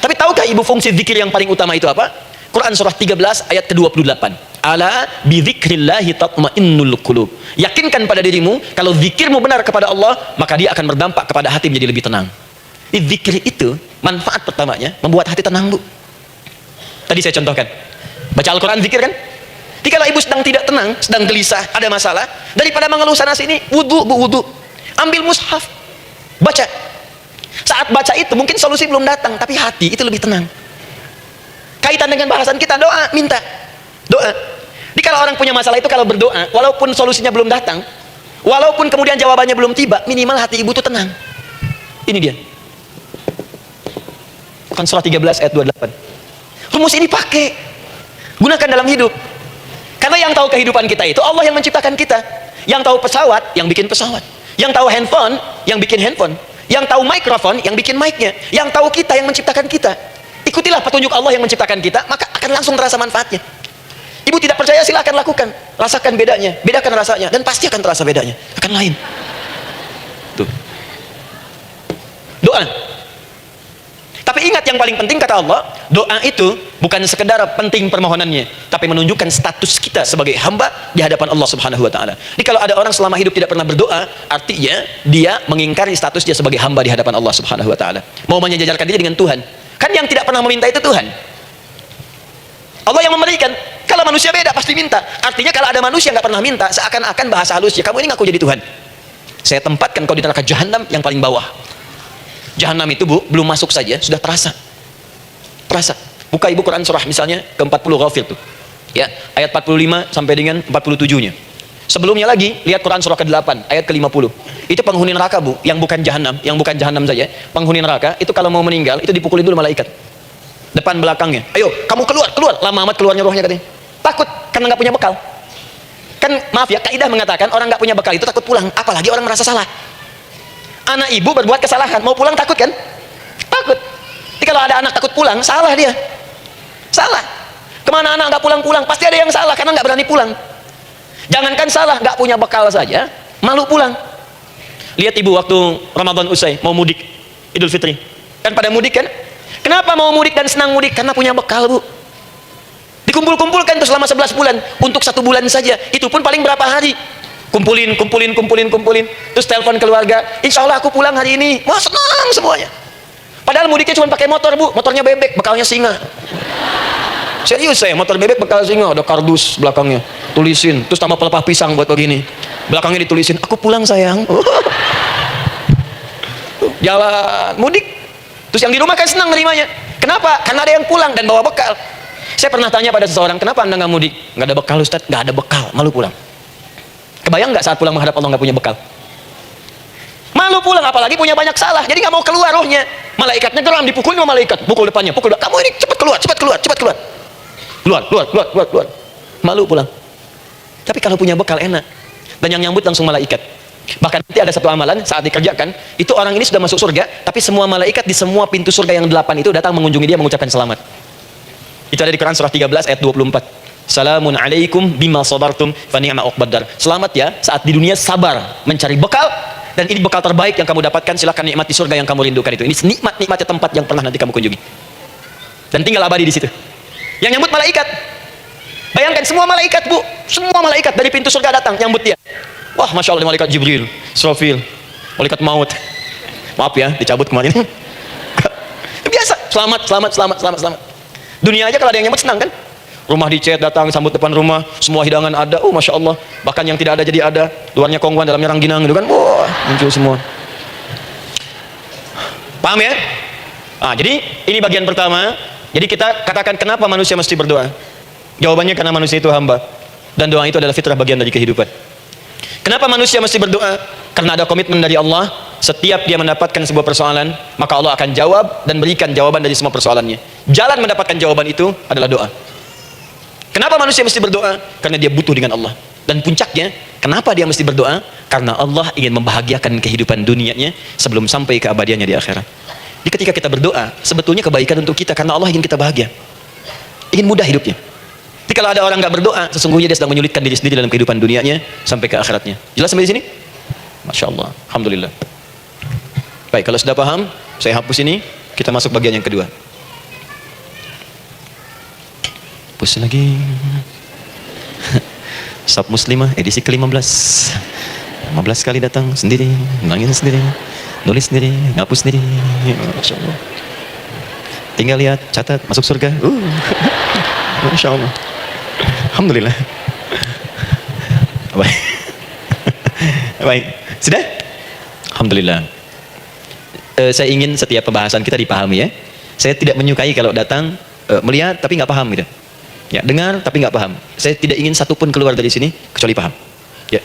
Tapi tahukah ibu fungsi zikir yang paling utama itu apa? Quran surah 13 ayat ke-28. Ala bi dzikrillahi tatmainnul qulub. Yakinkan pada dirimu, kalau zikirmu benar kepada Allah, maka dia akan berdampak kepada hati menjadi lebih tenang. Zikir itu manfaat pertamanya membuat hati tenang, bu. Tadi saya contohkan. Baca Al-Quran zikir kan? Jadi kalau ibu sedang tidak tenang, sedang gelisah, ada masalah, daripada mengeluh sana sini, wudu, bu, wudu. Ambil mushaf, baca. Saat baca itu mungkin solusi belum datang, tapi hati itu lebih tenang. Kaitan dengan bahasan kita, doa, minta. Doa. Jadi kalau orang punya masalah itu, kalau berdoa, walaupun solusinya belum datang, walaupun kemudian jawabannya belum tiba, minimal hati ibu itu tenang. Ini dia. Bukan surah 13 ayat 28. Rumus ini pakai, gunakan dalam hidup. Karena yang tahu kehidupan kita itu Allah yang menciptakan kita. Yang tahu pesawat, yang bikin pesawat. Yang tahu handphone, yang bikin handphone. Yang tahu mikrofon, yang bikin mic-nya. Yang tahu kita, yang menciptakan kita. Ikutilah petunjuk Allah yang menciptakan kita, maka akan langsung terasa manfaatnya. Ibu tidak percaya, silahkan lakukan. Rasakan bedanya, bedakan rasanya, dan pasti akan terasa bedanya. Akan lain. Tuh. Doa. Tapi ingat, yang paling penting kata Allah, doa itu bukan sekedar penting permohonannya, tapi menunjukkan status kita sebagai hamba di hadapan Allah Subhanahu wa taala. Jadi kalau ada orang selama hidup tidak pernah berdoa, artinya dia mengingkari status dia sebagai hamba di hadapan Allah Subhanahu wa taala. Mau menyejajarkan diri dengan Tuhan. Kan yang tidak pernah meminta itu Tuhan. Allah yang memberikan. Kalau manusia beda, pasti minta. Artinya kalau ada manusia yang nggak pernah minta, seakan-akan bahasa halusnya, kamu ini ngaku jadi Tuhan. Saya tempatkan kau di neraka jahanam yang paling bawah. Jahanam itu, bu, belum masuk saja sudah terasa. Terasa. Buka ibu Quran surah misalnya ke-40 Ghafir tuh. Ya, ayat 45 sampai dengan 47-nya. Sebelumnya lagi, lihat Quran surah ke-8 ayat ke-50. Itu penghuni neraka, Bu, yang bukan jahanam saja. Penghuni neraka itu kalau mau meninggal itu dipukulin dulu malaikat. Depan belakangnya. Ayo, kamu keluar. Lama amat keluarnya rohnya katanya. Takut karena nggak punya bekal. Kan maaf ya, kaidah mengatakan orang nggak punya bekal itu takut pulang, apalagi orang merasa salah. Anak ibu berbuat kesalahan, mau pulang takut kan? Takut. Jadi kalau ada anak takut pulang, salah dia. Salah. Kemana anak nggak pulang-pulang, pasti ada yang salah karena nggak berani pulang. Jangankan salah, nggak punya bekal saja, malu pulang. Lihat ibu waktu Ramadan usai, mau mudik Idul Fitri. Kan pada mudik kan? Kenapa mau mudik dan senang mudik? Karena punya bekal, Bu. Dikumpul-kumpulkan itu selama 11 bulan. Untuk 1 bulan saja, itu pun paling berapa hari. Kumpulin. Terus telepon keluarga, insya Allah aku pulang hari ini. Wah, senang semuanya. Padahal mudiknya cuma pakai motor, Bu. Motornya bebek, bekalnya singa. Serius saya, motor bebek bekal singa, ada kardus belakangnya, tulisin, terus tambah pelepah pisang buat begini, belakangnya ditulisin, aku pulang sayang. Jalan mudik, terus yang di rumah kan senang nerimanya. Kenapa? Karena ada yang pulang dan bawa bekal. Saya pernah tanya pada seseorang, kenapa anda nggak mudik? Nggak ada bekal Ustaz, nggak ada bekal, malu pulang. Kebayang nggak saat pulang menghadap Allah nggak punya bekal? Malu pulang, apalagi punya banyak salah, jadi nggak mau keluar rohnya. Malaikatnya geram, dipukulin sama malaikat, pukul depannya, kamu ini cepat keluar. Keluar. Malu pulang. Tapi kalau punya bekal enak. Dan yang nyambut langsung malaikat. Bahkan nanti ada satu amalan saat dikerjakan, itu orang ini sudah masuk surga, tapi semua malaikat di semua pintu surga yang 8 itu datang mengunjungi dia mengucapkan selamat. Itu ada di Quran surah 13 ayat 24. Salamun alaikum bima sabartum fa ni'ma uqbaddar. Selamat ya saat di dunia sabar mencari bekal, dan ini bekal terbaik yang kamu dapatkan, silakan nikmati surga yang kamu rindukan itu. Ini nikmatnya tempat yang pernah nanti kamu kunjungi. Dan tinggal abadi di situ. Yang nyambut malaikat. Bayangkan semua malaikat, Bu. Semua malaikat dari pintu surga datang nyambut dia. Wah, Masya Allah, malaikat Jibril, Israfil, malaikat maut. Maaf ya, dicabut kemarin. Biasa, selamat. Dunia aja kalau ada yang nyambut senang kan? Rumah dicet, datang, sambut depan rumah, semua hidangan ada. Oh, Masya Allah. Bahkan yang tidak ada jadi ada. Luarnya kongguan, dalamnya rangginang gitu kan. Wah, muncul semua. Paham ya? Jadi ini bagian pertama. Jadi kita katakan kenapa manusia mesti berdoa? Jawabannya karena manusia itu hamba. Dan doa itu adalah fitrah bagian dari kehidupan. Kenapa manusia mesti berdoa? Karena ada komitmen dari Allah. Setiap dia mendapatkan sebuah persoalan, maka Allah akan jawab dan berikan jawaban dari semua persoalannya. Jalan mendapatkan jawaban itu adalah doa. Kenapa manusia mesti berdoa? Karena dia butuh dengan Allah. Dan puncaknya, kenapa dia mesti berdoa? Karena Allah ingin membahagiakan kehidupan dunianya sebelum sampai keabadiannya di akhirat. Jadi ketika kita berdoa, sebetulnya kebaikan untuk kita karena Allah ingin kita bahagia, ingin mudah hidupnya. Tapi kalau ada orang nggak berdoa, sesungguhnya dia sedang menyulitkan diri sendiri dalam kehidupan dunianya sampai ke akhiratnya. Jelas sampai di sini? Masya Allah, alhamdulillah. Baik, kalau sudah paham, saya hapus ini. Kita masuk bagian yang kedua. Hapus lagi. Sab Muslimah edisi ke-15. 15 kali datang sendiri, nangis sendiri, nulis sendiri, ngapus sendiri. Masya Allah. Tinggal lihat, catat, masuk surga. Masya Allah. Alhamdulillah. Baik. Baik. Sudah? Alhamdulillah. Saya ingin setiap pembahasan kita dipahami ya. Saya tidak menyukai kalau datang melihat tapi nggak paham gitu. Ya, dengar tapi nggak paham. Saya tidak ingin satupun keluar dari sini kecuali paham. Ya.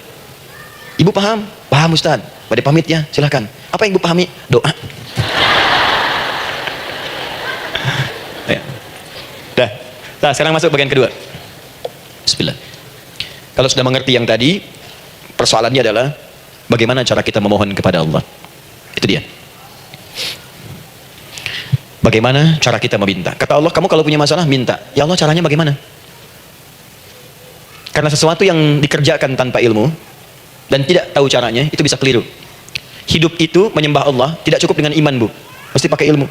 Ibu paham? Paham Ustaz. Pada pamit ya, silahkan. Apa yang ibu pahami? Doa. Ya. Dah. Nah, sekarang masuk bagian kedua. Bismillah. Kalau sudah mengerti yang tadi, persoalannya adalah bagaimana cara kita memohon kepada Allah. Itu dia. Bagaimana cara kita meminta? Kata Allah, kamu kalau punya masalah minta. Ya Allah, caranya bagaimana? Karena sesuatu yang dikerjakan tanpa ilmu dan tidak tahu caranya, itu bisa keliru. Hidup itu menyembah Allah tidak cukup dengan iman, Bu. Mesti pakai ilmu.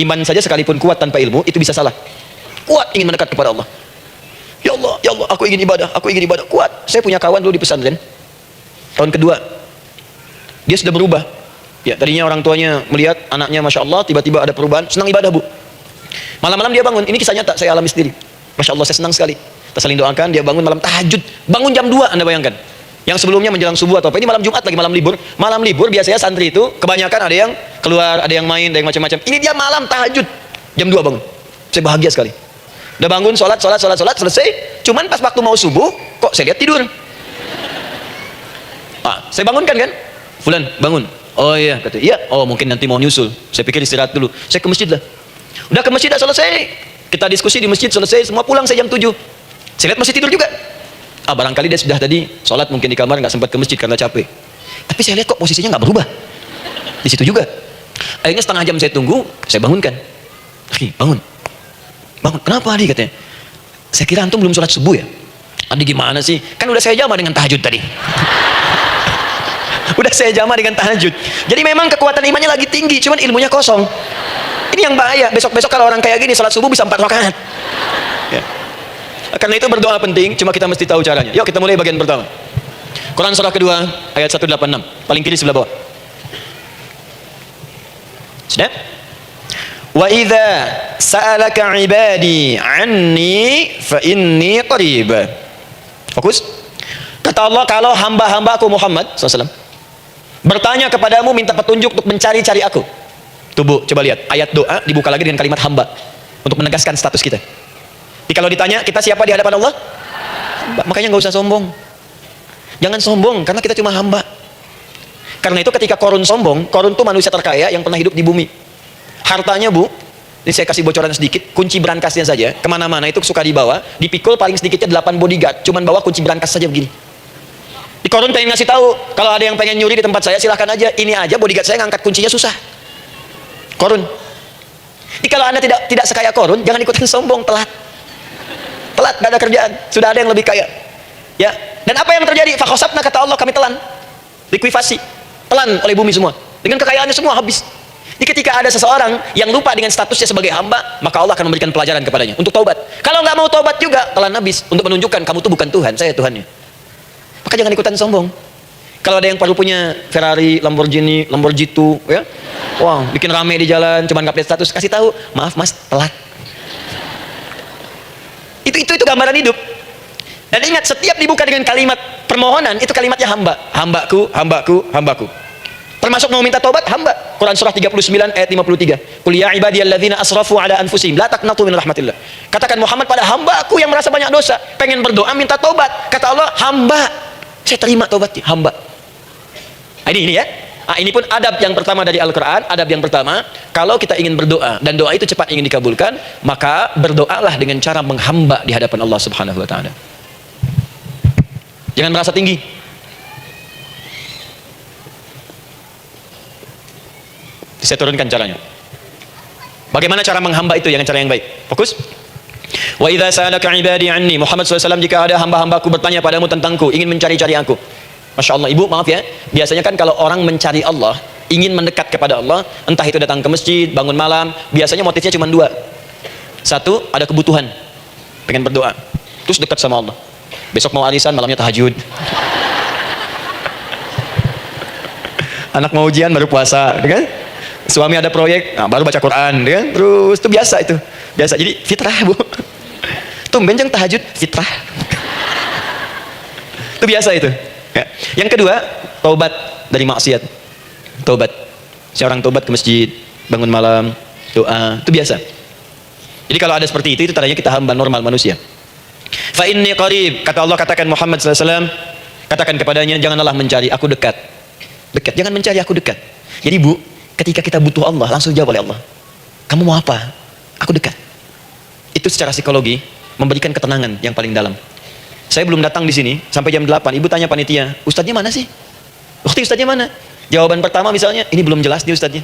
Iman saja sekalipun kuat tanpa ilmu, itu bisa salah. Kuat ingin mendekat kepada Allah. Ya Allah, aku ingin ibadah, kuat. Saya punya kawan dulu di pesantren. Tahun kedua, dia sudah berubah. Ya, tadinya orang tuanya melihat anaknya Masya Allah, tiba-tiba ada perubahan, senang ibadah, Bu. Malam-malam dia bangun, ini kisah nyata, saya alami sendiri. Masya Allah, saya senang sekali. Kita saling doakan, dia bangun malam tahajud. Bangun jam 2, Anda bayangkan. Yang sebelumnya menjelang subuh atau apa, ini malam Jumat lagi, malam libur. Malam libur biasanya santri itu, kebanyakan ada yang keluar, ada yang main, ada yang macam-macam. Ini dia malam tahajud, jam 2 bangun. Saya bahagia sekali. Udah bangun, sholat, selesai. Cuman pas waktu mau subuh, kok saya lihat tidur. Saya bangunkan kan, Fulan bangun. Oh iya, kata iya. Oh mungkin nanti mau nyusul. Saya pikir istirahat dulu. Saya ke masjid lah. Udah ke masjid, dah selesai. Kita diskusi di masjid, selesai. Semua pulang saya jam 7. Saya lihat masih tidur juga. Barangkali dia sudah tadi sholat mungkin di kamar, nggak sempat ke masjid karena capek. Tapi saya lihat kok posisinya nggak berubah. Di situ juga. Akhirnya setengah jam saya tunggu, saya bangunkan. Bangun. Bangun. Kenapa Adi, katanya? Saya kira antum belum sholat subuh ya? Adi gimana sih? Kan udah saya jama dengan tahajud tadi. Udah saya jama dengan tahajud. Jadi memang kekuatan imannya lagi tinggi, cuman ilmunya kosong. Ini yang bahaya. Besok-besok kalau orang kayak gini sholat subuh bisa 4 rakaat. Ya. Karena itu berdoa penting, cuma kita mesti tahu caranya. Yuk kita mulai bagian pertama. Quran surah kedua ayat 186, paling kiri sebelah bawah. Sudah? Wa idza sa'alaka 'ibadi 'anni fa inni qarib. Fokus. Kata Allah, kalau hamba-hambaku Muhammad SAW bertanya kepadamu, minta petunjuk untuk mencari-cari aku. Tuh Bu, coba lihat ayat doa dibuka lagi dengan kalimat hamba untuk menegaskan status kita. Jadi kalau ditanya kita siapa di hadapan Allah, hamba. Makanya nggak usah sombong. Jangan sombong karena kita cuma hamba. Karena itu ketika Korun sombong, Korun itu manusia terkaya yang pernah hidup di bumi. Hartanya Bu, ini saya kasih bocoran sedikit, kunci berangkasnya saja kemana-mana itu suka dibawa, dipikul paling sedikitnya 8 bodyguard, cuman bawa kunci berangkas saja begini. Di Korun pengen ngasih tahu, kalau ada yang pengen nyuri di tempat saya silahkan aja, ini aja bodyguard saya ngangkat kuncinya susah. Korun. Jadi kalau Anda tidak sekaya Korun, jangan ikutan sombong, telat, gak ada kerjaan, sudah ada yang lebih kaya. Ya, dan apa yang terjadi? Fakhosabna, kata Allah, kami telan, likuifasi, telan oleh bumi semua, dengan kekayaannya semua habis. Jadi ketika ada seseorang yang lupa dengan statusnya sebagai hamba, maka Allah akan memberikan pelajaran kepadanya untuk taubat. Kalau nggak mau taubat juga, telan habis untuk menunjukkan kamu tuh bukan Tuhan, saya Tuhannya. Maka jangan ikutan sombong. Kalau ada yang perlu punya Ferrari, Lamborghini, Lamborghini, ya, wow, bikin rame di jalan, cuman update status, kasih tahu, maaf mas, telat. Itu gambaran hidup. Dan ingat, setiap dibuka dengan kalimat permohonan, itu kalimatnya hamba. Hambaku, hambaku, hambaku. Termasuk mau minta tobat, hamba. Quran surah 39 ayat 53. Qul ya ibadiyalladzina asrafu ala anfusihim la taqnatu min rahmatillah. Katakan Muhammad pada hambaku yang merasa banyak dosa, pengen berdoa minta tobat. Kata Allah, hamba. Saya terima tobatnya, hamba. Ini ya. Ini pun adab yang pertama dari Al-Quran. Adab yang pertama, kalau kita ingin berdoa dan doa itu cepat ingin dikabulkan, maka berdoalah dengan cara menghamba di hadapan Allah Subhanahu wa taala. Jangan merasa tinggi. Saya turunkan caranya. Bagaimana cara menghamba itu dengan cara yang baik? Fokus. Wa idza sa'alaka 'ibadi 'anni, Muhammad SAW, jika ada hamba-hambaku bertanya padamu tentangku, ingin mencari-cari aku. Masya Allah, ibu maaf ya, biasanya kan kalau orang mencari Allah, ingin mendekat kepada Allah, entah itu datang ke masjid, bangun malam, biasanya motifnya cuma 2. Satu, ada kebutuhan, pengen berdoa, terus dekat sama Allah. Besok mau arisan, malamnya tahajud. Anak mau ujian, baru puasa, kan? Suami ada proyek, baru baca Quran, kan? Terus itu biasa itu, biasa. Jadi fitrah Bu, tumben jeng tahajud, fitrah. Itu biasa itu. Ya. Yang kedua, taubat dari maksiat. Taubat. Seorang taubat ke masjid, bangun malam, doa, itu biasa. Jadi kalau ada seperti itu tandanya kita hamba normal manusia. Fa inni qarib, kata Allah, katakan Muhammad SAW, katakan kepadanya, janganlah mencari aku dekat. Dekat, jangan mencari aku dekat. Jadi Bu, ketika kita butuh Allah, langsung jawab oleh Allah. Kamu mau apa? Aku dekat. Itu secara psikologi memberikan ketenangan yang paling dalam. Saya belum datang di sini sampai jam 8. Ibu tanya panitia, ustadznya mana sih? Waktu ustadznya mana? Jawaban pertama misalnya, ini belum jelas nih ustadznya.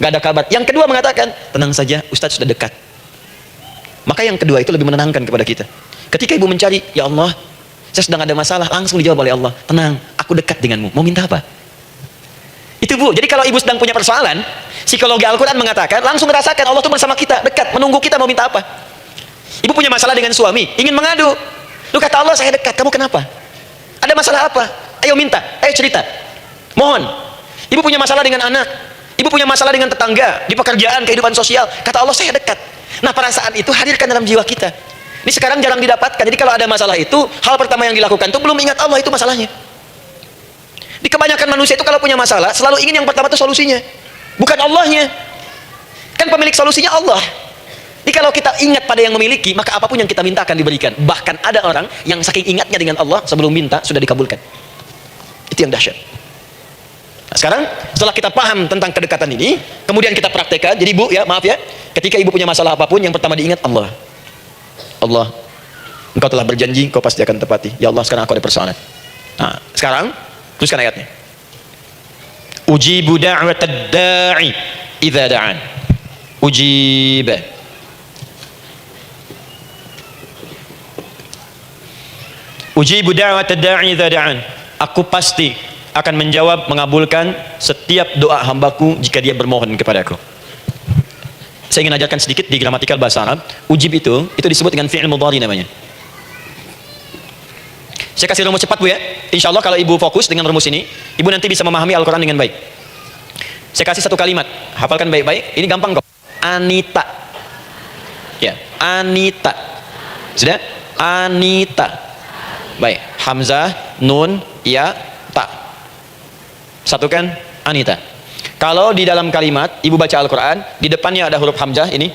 Gak ada kabar. Yang kedua mengatakan, tenang saja, ustadz sudah dekat. Maka yang kedua itu lebih menenangkan kepada kita. Ketika ibu mencari, ya Allah, saya sedang ada masalah, langsung dijawab oleh Allah. Tenang, aku dekat denganmu. Mau minta apa? Itu Bu. Jadi kalau ibu sedang punya persoalan, psikologi Al-Quran mengatakan, langsung merasakan Allah itu bersama kita, dekat, menunggu kita mau minta apa. Ibu punya masalah dengan suami, ingin mengadu. Lu kata Allah, saya dekat, kamu kenapa? Ada masalah apa? Ayo minta, ayo cerita. Mohon. Ibu punya masalah dengan anak, ibu punya masalah dengan tetangga, di pekerjaan, kehidupan sosial. Kata Allah, saya dekat. Nah, perasaan itu hadirkan dalam jiwa kita. Ini sekarang jarang didapatkan. Jadi kalau ada masalah itu, hal pertama yang dilakukan itu belum ingat Allah itu masalahnya. Di kebanyakan manusia itu kalau punya masalah, selalu ingin yang pertama itu solusinya, bukan Allahnya. Kan pemilik solusinya Allah. Jadi kalau kita ingat pada yang memiliki, maka apapun yang kita minta akan diberikan. Bahkan ada orang yang saking ingatnya dengan Allah, sebelum minta sudah dikabulkan. Itu yang dahsyat. Nah, sekarang setelah kita paham tentang kedekatan ini, kemudian kita praktekkan. Jadi ibu, ya maaf ya, ketika ibu punya masalah apapun, yang pertama diingat Allah. Allah, engkau telah berjanji, engkau pasti akan tepati. Ya Allah, sekarang aku ada persoalan. Nah, sekarang teruskan ayatnya. Ujibu da'watad da'i idza da'an. Ujib. Ujibu da'watad da'i idza da'an. Aku pasti akan menjawab, mengabulkan setiap doa hambaku jika dia bermohon kepadaku. Saya ingin ajarkan sedikit di gramatikal bahasa Arab. Ujib itu disebut dengan fi'il mudhari namanya. Saya kasih rumus cepat bu ya. Insya Allah kalau ibu fokus dengan rumus ini, ibu nanti bisa memahami Al-Quran dengan baik. Saya kasih satu kalimat, hafalkan baik-baik. Ini gampang kok. Anita. Ya, Anita. Sudah? Anita. Baik. Hamzah, nun, ya, ta. Satukan Anita. Kalau di dalam kalimat ibu baca Al-Quran, di depannya ada huruf hamzah ini,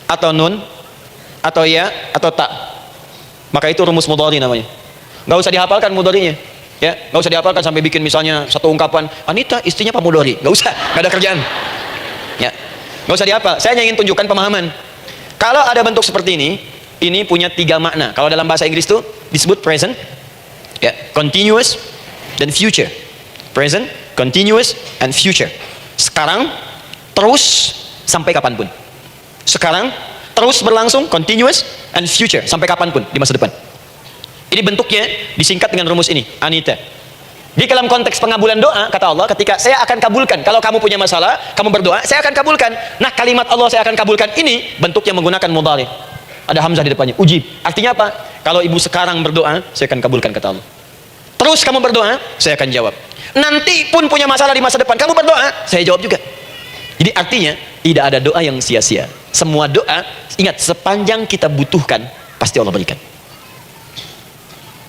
atau nun, atau ya, atau ta, maka itu rumus mudhari namanya. Gak usah dihafalkan mudharinya, ya, gak usah dihafalkan sampai bikin misalnya satu ungkapan Anita istrinya Pak Mudhari, gak usah, gak ada kerjaan, ya, gak usah dihafal. Saya hanya ingin tunjukkan pemahaman. Kalau ada bentuk seperti ini punya 3 makna. Kalau dalam bahasa Inggris itu disebut present, ya, continuous, dan future. Present, continuous, and future. Sekarang, terus, sampai kapanpun. Sekarang, terus berlangsung, continuous, and future, sampai kapanpun di masa depan. Ini bentuknya disingkat dengan rumus ini, Anita. Di dalam konteks pengabulan doa, kata Allah, ketika saya akan kabulkan, kalau kamu punya masalah, kamu berdoa, saya akan kabulkan. Nah, kalimat Allah saya akan kabulkan ini bentuknya menggunakan mudhari. Ada hamzah di depannya, ujib. Artinya apa? Kalau ibu sekarang berdoa, saya akan kabulkan, kata Allah. Terus kamu berdoa, saya akan jawab. Nanti pun punya masalah di masa depan, kamu berdoa, saya jawab juga. Jadi artinya tidak ada doa yang sia-sia. Semua doa, ingat, sepanjang kita butuhkan pasti Allah berikan.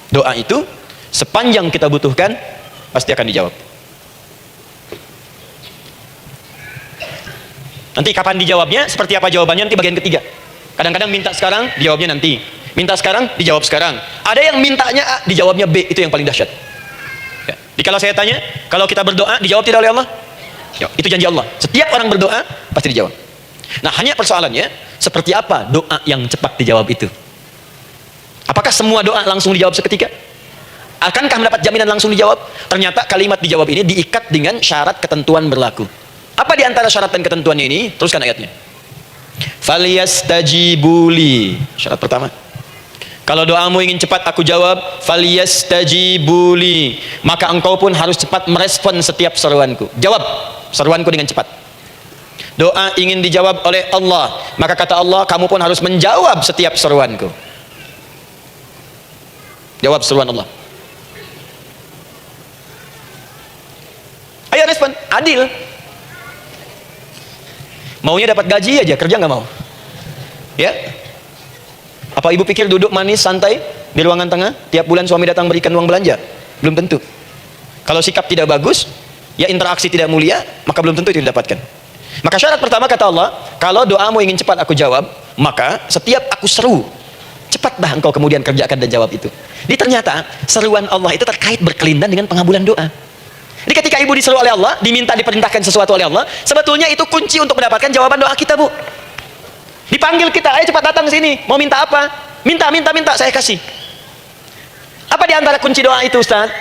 Doa itu sepanjang kita butuhkan pasti akan dijawab. Nanti kapan dijawabnya, seperti apa jawabannya, nanti bagian ketiga. Kadang-kadang minta sekarang, dijawabnya nanti. Minta sekarang, dijawab sekarang. Ada yang mintanya A, dijawabnya B. Itu yang paling dahsyat. Ya. Jadi kalau saya tanya, kalau kita berdoa, dijawab tidak oleh Allah? Ya, itu janji Allah. Setiap orang berdoa, pasti dijawab. Nah, hanya persoalannya, seperti apa doa yang cepat dijawab itu? Apakah semua doa langsung dijawab seketika? Akankah mendapat jaminan langsung dijawab? Ternyata kalimat dijawab ini diikat dengan syarat ketentuan berlaku. Apa di antara syarat dan ketentuannya ini? Teruskan ayatnya. Falyastajibuli. Syarat pertama. Kalau doamu ingin cepat aku jawab, falyastajibuli, maka engkau pun harus cepat merespon setiap seruanku. Jawab seruanku dengan cepat. Doa ingin dijawab oleh Allah, maka kata Allah, kamu pun harus menjawab setiap seruanku. Jawab seruan Allah. Ayo respon, adil. Maunya dapat gaji aja, kerja nggak mau. Ya. Apa ibu pikir duduk manis santai di ruangan tengah, tiap bulan suami datang berikan uang belanja? Belum tentu. Kalau sikap tidak bagus, ya interaksi tidak mulia, maka belum tentu itu didapatkan. Maka syarat pertama kata Allah, kalau doamu ingin cepat aku jawab, maka setiap aku seru, cepatlah engkau kemudian kerjakan dan jawab itu. Jadi ternyata seruan Allah itu terkait berkelindan dengan pengabulan doa. Jadi ketika ibu diseru oleh Allah, diminta diperintahkan sesuatu oleh Allah, sebetulnya itu kunci untuk mendapatkan jawaban doa kita, Bu. Dipanggil kita, ayo cepat datang sini, mau minta apa? Minta, saya kasih. Apa di antara kunci doa itu, Ustaz?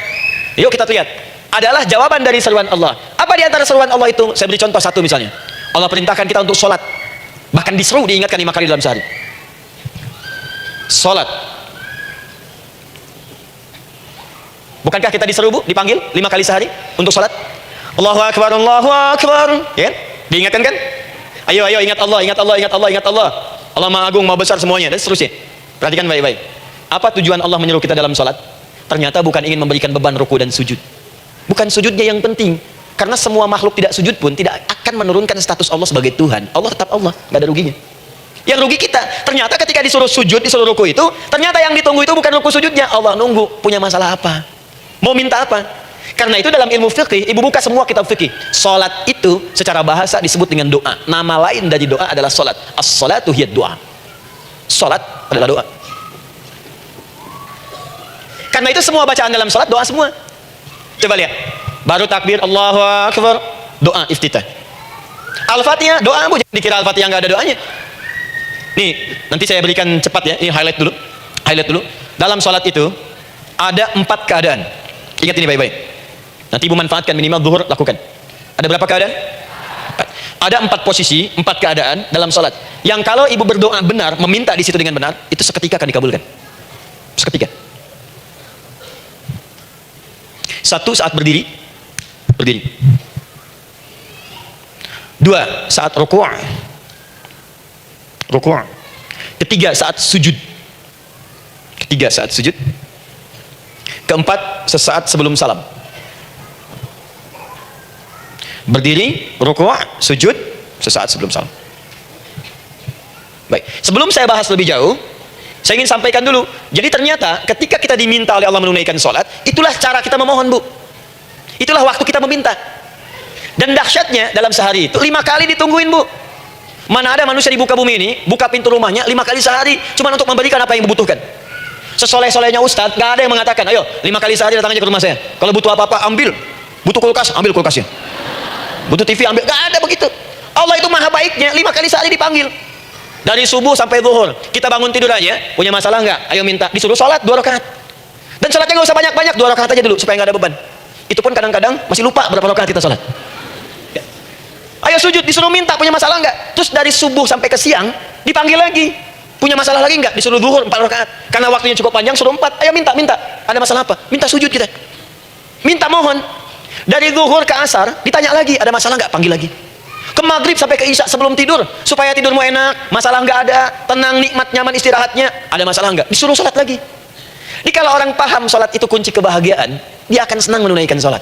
Yuk kita lihat. Adalah jawaban dari seruan Allah. Apa di antara seruan Allah itu? Saya beri contoh satu misalnya. Allah perintahkan kita untuk sholat. Bahkan diseru, diingatkan 5 kali dalam sehari. Sholat. Bukankah kita diseru, Bu? Dipanggil 5 kali sehari untuk sholat? Allahu Akbar, Allahu Akbar. Ya? Diingatkan kan? Ayo ingat Allah, ingat Allah, ingat Allah, ingat Allah. Allah Maha Agung, Maha Besar semuanya, dan seterusnya. Perhatikan baik-baik. Apa tujuan Allah menyuruh kita dalam sholat? Ternyata bukan ingin memberikan beban ruku dan sujud. Bukan sujudnya yang penting. Karena semua makhluk tidak sujud pun tidak akan menurunkan status Allah sebagai Tuhan. Allah tetap Allah, nggak ada ruginya. Yang rugi kita. Ternyata ketika disuruh sujud, disuruh ruku itu, ternyata yang ditunggu itu bukan ruku sujudnya. Allah nunggu, punya masalah apa? Mau minta apa? Karena itu dalam ilmu fikih, ibu buka semua kitab fikih. Salat itu secara bahasa disebut dengan doa. Nama lain dari doa adalah salat. As-salatu hiya doa. Salat adalah doa. Karena itu semua bacaan dalam salat doa semua. Coba lihat. Baru takbir Allahu Akbar, doa iftitah. Al-Fatihah, doa bu, jangan dikira Al-Fatihah nggak ada doanya. Nih, nanti saya berikan cepat ya, ini highlight dulu. Highlight dulu. Dalam sholat itu ada 4 keadaan. Ingat ini baik-baik. Nanti ibu manfaatkan minimal zuhur, lakukan. Ada berapa keadaan? 4. Ada 4 posisi, 4 keadaan dalam sholat. Yang kalau ibu berdoa benar, meminta di situ dengan benar, itu seketika akan dikabulkan. Seketika. 1, saat berdiri. Berdiri. 2, saat rukuk. Rukuk. 3, saat sujud. 3, saat sujud. 4, sesaat sebelum salam. Berdiri, rukuk, sujud, sesaat sebelum salam. Baik, sebelum saya bahas lebih jauh, saya ingin sampaikan dulu. Jadi ternyata ketika kita diminta oleh Allah menunaikan sholat, itulah cara kita memohon, bu. Itulah waktu kita meminta. Dan dahsyatnya dalam sehari itu 5 kali ditungguin, bu. Mana ada manusia di muka bumi ini buka pintu rumahnya 5 kali sehari cuma untuk memberikan apa yang dibutuhkan. Sesoleh-solehnya Ustadz, gak ada yang mengatakan, ayo 5 kali sehari datang aja ke rumah saya. Kalau butuh apa-apa ambil. Butuh kulkas, ambil kulkasnya. Butuh TV, ambil. Gak ada begitu. Allah itu maha baiknya, 5 kali sehari dipanggil. Dari subuh sampai zuhur. Kita bangun tidur aja, punya masalah nggak? Ayo minta. Disuruh sholat 2 rakaat. Dan sholatnya nggak usah banyak-banyak, 2 rakaat aja dulu supaya nggak ada beban. Itu pun kadang-kadang masih lupa berapa rakaat kita sholat. Ya. Ayo sujud, disuruh minta, punya masalah nggak? Terus dari subuh sampai ke siang dipanggil lagi. Punya masalah lagi nggak? Disuruh zuhur 4 rakaat. Karena waktunya cukup panjang, suruh 4. Ayo minta. Ada masalah apa? Minta sujud kita. Minta mohon. Dari zuhur ke asar ditanya lagi, ada masalah nggak? Panggil lagi. Ke maghrib sampai ke isya sebelum tidur, supaya tidurmu enak, masalah nggak ada, tenang, nikmat, nyaman istirahatnya. Ada masalah nggak? Disuruh sholat lagi. Jadi kalau orang paham sholat itu kunci kebahagiaan, dia akan senang menunaikan sholat.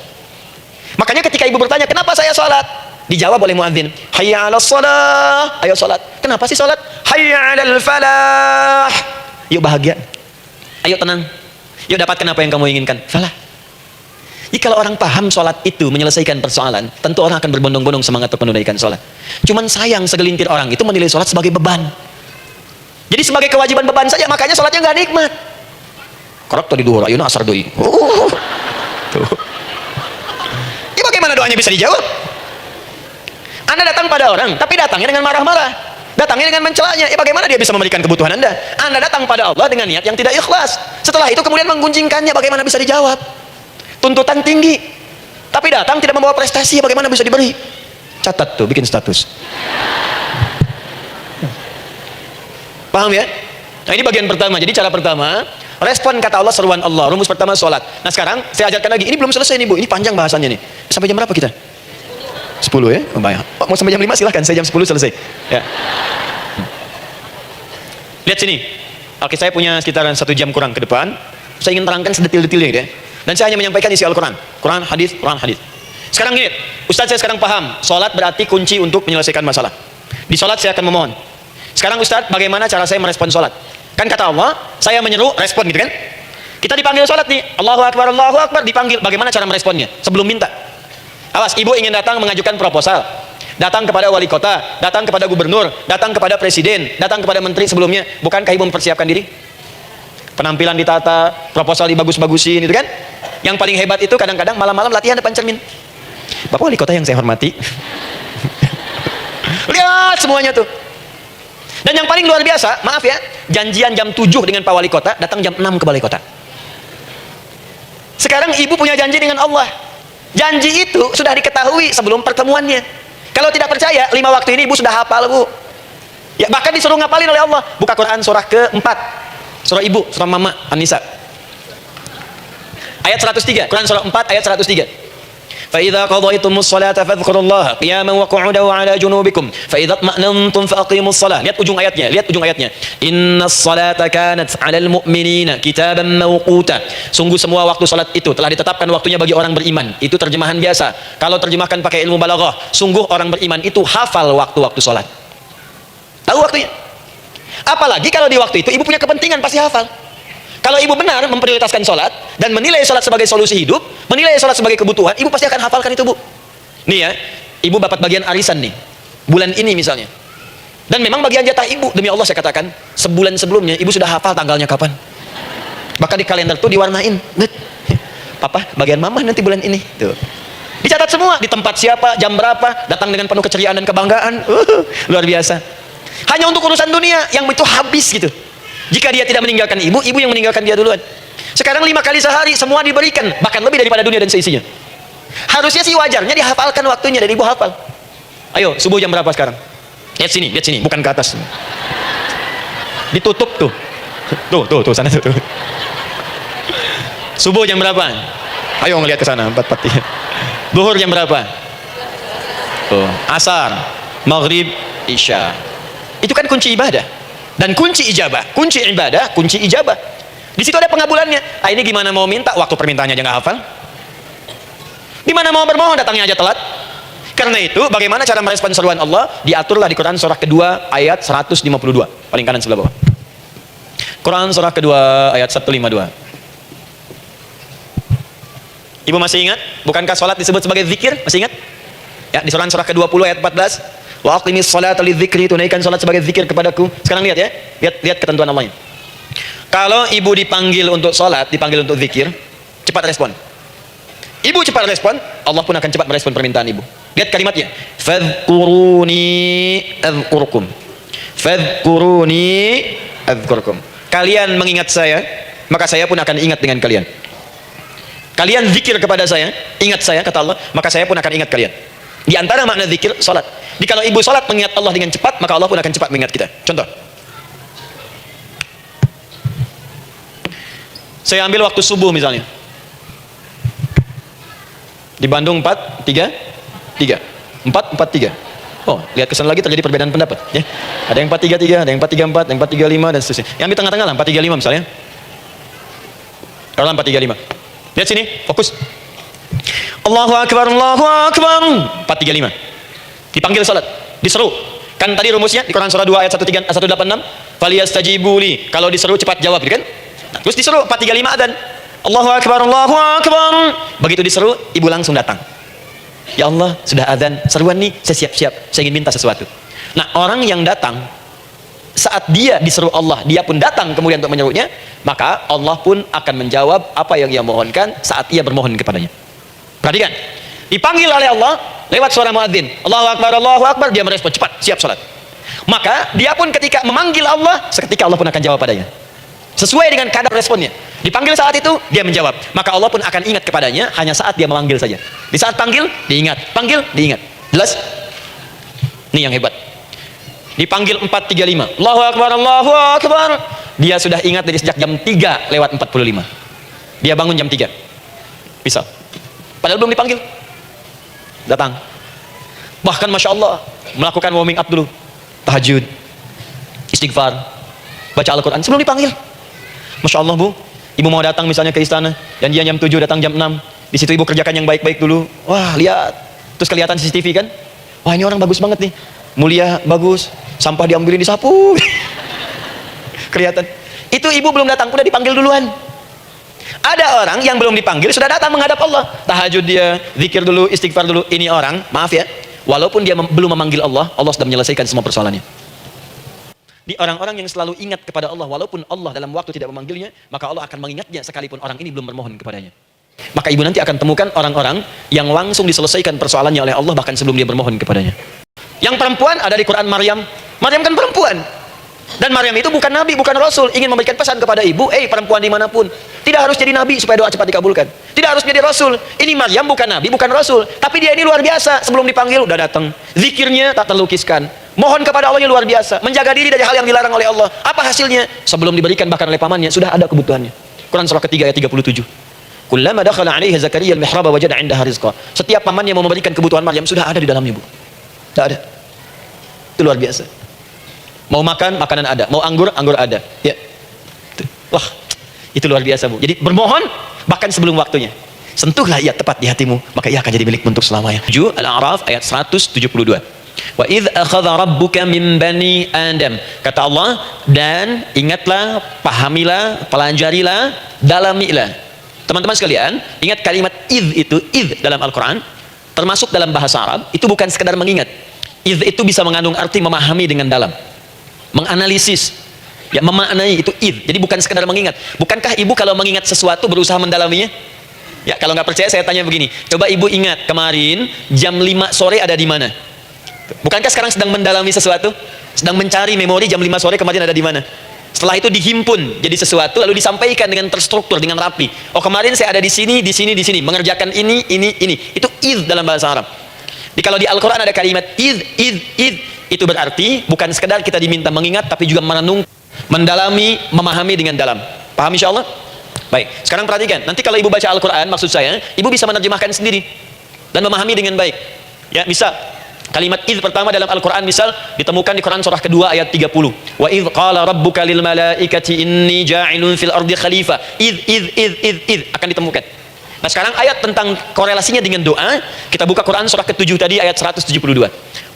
Makanya ketika ibu bertanya, kenapa saya sholat? Dijawab oleh muadzin, hayya 'alas shalah. Ayo sholat. Kenapa sih sholat? Hayya 'alal falah. Yuk bahagia. Ayo tenang. Yuk dapatkan apa yang kamu inginkan. Falah. Jadi kalau orang paham sholat itu menyelesaikan persoalan, tentu orang akan berbondong-bondong semangat untuk menunaikan sholat. Cuman sayang segelintir orang itu menilai sholat sebagai beban. Jadi sebagai kewajiban beban saja, makanya sholatnya nggak nikmat. Korok tadi duhur, ayuna asar doi. Tuh. Ya bagaimana doanya bisa dijawab? Anda datang pada orang, tapi datangnya dengan marah-marah. Datangnya dengan mencelanya. Ya bagaimana dia bisa memberikan kebutuhan Anda? Anda datang pada Allah dengan niat yang tidak ikhlas. Setelah itu kemudian menggunjingkannya, bagaimana bisa dijawab? Tuntutan tinggi, tapi datang tidak membawa prestasi, bagaimana bisa diberi? Catat tuh, bikin status. Paham ya? Nah ini bagian pertama. Jadi cara pertama, respon kata Allah, seruan Allah. Rumus pertama sholat. Nah sekarang saya ajarkan lagi. Ini belum selesai nih bu, ini panjang bahasannya nih. Sampai jam berapa kita? 10 ya? Oh, mau sampai jam 5 silahkan, saya jam 10 selesai ya. Lihat sini. Oke, saya punya sekitaran 1 jam kurang ke depan. Saya ingin terangkan sedetil-detilnya gitu ya. Dan saya hanya menyampaikan isi Al-Quran. Quran, hadis, Quran, hadis. Sekarang gini, Ustadz saya sekarang paham. Sholat berarti kunci untuk menyelesaikan masalah. Di sholat saya akan memohon. Sekarang Ustadz, bagaimana cara saya merespon sholat? Kan kata Allah, saya menyeru, respon gitu kan? Kita dipanggil sholat nih. Allahu Akbar, Allahu Akbar. Dipanggil. Bagaimana cara meresponnya? Sebelum minta. Awas, ibu ingin datang mengajukan proposal. Datang kepada wali kota, datang kepada gubernur, datang kepada presiden, datang kepada menteri sebelumnya. Bukankah ibu mempersiapkan diri? Penampilan ditata, proposal dibagus-bagusin, itu kan? Yang paling hebat itu kadang-kadang malam-malam latihan depan cermin. Bapak wali kota yang saya hormati. Lihat semuanya tuh. Dan yang paling luar biasa, maaf ya, janjian jam 7 dengan Pak Wali Kota, datang jam 6 ke Balai Kota. Sekarang ibu punya janji dengan Allah. Janji itu sudah diketahui sebelum pertemuannya. Kalau tidak percaya, 5 waktu ini ibu sudah hafal, bu. Ya, bahkan disuruh ngapalin oleh Allah. Buka Quran surah ke-4. Surah ibu, surah mama, An-Nisa. Ayat 103, Quran surah 4 ayat 103. فَإِذَا قَضَيْتُمُ الصَّلَاةَ فَاذْكُرُوا اللَّهَ قِيَامًا وَقُعُودًا وَعَلَى جُنُوبِكُمْ فَإِذَا اطْمَأْنَنْتُمْ فَأَقِيمُوا الصَّلَاةَ. Lihat ujung ayatnya, lihat ujung ayatnya. Inna as-salata kanat 'alal mu'minina kitaban mawquta. Sungguh semua waktu salat itu telah ditetapkan waktunya bagi orang beriman. Itu terjemahan biasa. Kalau terjemahkan pakai ilmu balaghah, sungguh orang beriman itu hafal waktu-waktu salat. Tahu waktunya? Apalagi kalau di waktu itu ibu punya kepentingan, pasti hafal. Kalau ibu benar memprioritaskan sholat dan menilai sholat sebagai solusi hidup, menilai sholat sebagai kebutuhan, ibu pasti akan hafalkan itu, bu. Nih ya, ibu dapat bagian arisan nih, bulan ini misalnya. Dan memang bagian jatah ibu, demi Allah saya katakan, sebulan sebelumnya ibu sudah hafal tanggalnya kapan. Bahkan di kalender tuh diwarnain. Papa, bagian mama nanti bulan ini. Tuh. Dicatat semua, di tempat siapa, jam berapa, datang dengan penuh keceriaan dan kebanggaan. Luar biasa. Hanya untuk urusan dunia yang itu habis gitu. Jika dia tidak meninggalkan ibu, ibu yang meninggalkan dia duluan. Sekarang 5 kali sehari semua diberikan, bahkan lebih daripada dunia dan seisinya. Harusnya sih wajarnya dihafalkan waktunya dan ibu hafal. Ayo, subuh jam berapa sekarang? Lihat sini, bukan ke atas. Ditutup tuh. Tuh, sana tuh. Subuh jam berapa? Ayo ngelihat ke sana, 4:43. Zuhur jam berapa? Tuh, asar, maghrib, isya. Itu kan kunci ibadah. Dan kunci ijabah, kunci ibadah, kunci ijabah. Di situ ada pengabulannya. Ini gimana mau minta, waktu permintaannya aja nggak hafal. Gimana mau bermohon, datangnya aja telat. Karena itu, bagaimana cara merespon seruan Allah? Diaturlah di Quran surah kedua ayat 152, paling kanan sebelah bawah. Quran surah kedua ayat 152. Ibu masih ingat? Bukankah sholat disebut sebagai zikir? Masih ingat? Ya, di Quran surah ke-20 ayat 14. Wa aqimis sholata lidzikri, tunaikan sholat sebagai zikir kepadaku. Sekarang lihat ya, lihat ketentuan Allahnya. Kalau ibu dipanggil untuk sholat, dipanggil untuk zikir, cepat respon. Ibu cepat respon, Allah pun akan cepat merespon permintaan ibu. Lihat kalimatnya. Fadhkuruni adzkurkum. Fadhkuruni adzkurkum. Kalian mengingat saya, maka saya pun akan ingat dengan kalian. Kalian zikir kepada saya, ingat saya, kata Allah, maka saya pun akan ingat kalian. Di antara makna zikir, sholat. Jadi kalau ibu sholat mengingat Allah dengan cepat, maka Allah pun akan cepat mengingat kita. Contoh. Saya ambil waktu subuh misalnya. Di Bandung 4-3-3. 4-4-3. Oh, lihat kesan lagi terjadi perbedaan pendapat. Ya. Ada yang 4-3-3, ada yang 4-3-4, ada yang 4-3-5, dan seterusnya. Yang di tengah-tengah lah, 4-3-5 misalnya. Kalau 4-3-5. Lihat sini, fokus. Allahu Akbar, Allahu Akbar. 4-3-5. Dipanggil salat, diseru. Kan tadi rumusnya di Quran surah 2 ayat 186. Faliyastajibuli. Kalau diseru cepat jawab, gitu kan? Terus disuruh 4-3-5 adzan. Allahu Akbar, Allahu Akbar. Begitu diseru, ibu langsung datang. Ya Allah, sudah adzan, seruan nih, saya siap-siap, saya ingin minta sesuatu. Nah, orang yang datang saat dia diseru Allah, dia pun datang kemudian untuk menyerunya, maka Allah pun akan menjawab apa yang ia mohonkan saat ia bermohon kepadanya. Perhatikan, dipanggil oleh Allah lewat suara muadzin, Allahu Akbar, dia merespon cepat, siap salat. Maka dia pun ketika memanggil Allah, seketika Allah pun akan jawab padanya. Sesuai dengan kadar responnya. Dipanggil saat itu, dia menjawab. Maka Allah pun akan ingat kepadanya hanya saat dia memanggil saja. Di saat panggil, diingat. Panggil, diingat. Jelas? Ini yang hebat. Dipanggil 4-3-5. Allahu Akbar, Allahu Akbar. Dia sudah ingat dari sejak jam 3:45. Dia bangun jam 3. Bisa. Padahal belum dipanggil. Datang. Bahkan Masya Allah, melakukan warming up dulu. Tahajud. Istighfar. Baca Al-Quran sebelum dipanggil. Masya Allah bu, ibu mau datang misalnya ke istana, janjian jam 7, datang jam 6. Di situ ibu kerjakan yang baik-baik dulu. Wah lihat, terus kelihatan CCTV kan. Wah ini orang bagus banget nih, mulia, bagus. Sampah diambilin, disapu. Kelihatan. Itu ibu belum datang, udah dipanggil duluan. Ada orang yang belum dipanggil sudah datang menghadap Allah. Tahajud dia, zikir dulu, istighfar dulu. Ini orang, maaf ya, walaupun dia belum memanggil Allah, Allah sudah menyelesaikan semua persoalannya. Di orang-orang yang selalu ingat kepada Allah, walaupun Allah dalam waktu tidak memanggilnya, maka Allah akan mengingatnya sekalipun orang ini belum bermohon kepadanya. Maka ibu nanti akan temukan orang-orang yang langsung diselesaikan persoalannya oleh Allah bahkan sebelum dia bermohon kepadanya. Yang perempuan ada di Quran Maryam. Maryam kan perempuan. Dan Maryam itu bukan nabi, bukan rasul. Ingin memberikan pesan kepada ibu, perempuan dimanapun, tidak harus jadi nabi supaya doa cepat dikabulkan. Tidak harus jadi rasul. Ini Maryam bukan nabi, bukan rasul. Tapi dia ini luar biasa. Sebelum dipanggil udah datang. Zikirnya tak terlukiskan. Mohon kepada Allahnya luar biasa. Menjaga diri dari hal yang dilarang oleh Allah. Apa hasilnya? Sebelum diberikan bahkan oleh pamannya, sudah ada kebutuhannya. Quran surah ketiga ayat 37. Kullama dakhala 'alaiha Zakaria al-mihraba wajada 'indaha rizqa. Setiap pamannya mau memberikan kebutuhan Maryam, sudah ada di dalamnya, Bu. Tidak ada. Itu luar biasa. Mau makan, makanan ada. Mau anggur, anggur ada. Ya. Wah, itu luar biasa, Bu. Jadi bermohon bahkan sebelum waktunya. Sentuhlah ia tepat di hatimu, maka ia akan jadi milik untuk selamanya. 7 Al-A'raf ayat 172. Wa idh akhadha rabbuka min bani Adam. Kata Allah, dan ingatlah, pahamilah, pelajarilah, dalamilah. Teman-teman sekalian, ingat kalimat idh itu, idh dalam Al-Quran, termasuk dalam bahasa Arab, itu bukan sekedar mengingat. Idh itu bisa mengandung arti memahami dengan dalam, menganalisis, ya, memaknai, itu idh. Jadi bukan sekedar mengingat. Bukankah ibu kalau mengingat sesuatu berusaha mendalaminya? Ya, kalau nggak percaya saya tanya begini. Coba ibu ingat kemarin jam 5 sore ada di mana? Bukankah sekarang sedang mendalami sesuatu? Sedang mencari memori jam 5 sore kemarin ada di mana? Setelah itu dihimpun jadi sesuatu lalu disampaikan dengan terstruktur, dengan rapi. Oh, kemarin saya ada di sini, di sini, di sini, mengerjakan ini. Itu id dalam bahasa Arab. Jadi kalau di Al-Qur'an ada kalimat id, itu berarti bukan sekedar kita diminta mengingat tapi juga merenung, mendalami, memahami dengan dalam. Paham insyaallah? Baik, sekarang perhatikan. Nanti kalau ibu baca Al-Quran, maksud saya, ibu bisa menerjemahkan sendiri dan memahami dengan baik. Ya, misal kalimat idh pertama dalam Al-Quran misal ditemukan di Quran surah kedua ayat 30. Wa idh qala rabbuka lil malaikati inni ja'ilun fil ardi khalifah. Idh akan ditemukan. Nah, sekarang ayat tentang korelasinya dengan doa, kita buka Quran surah ke-7 tadi ayat 172.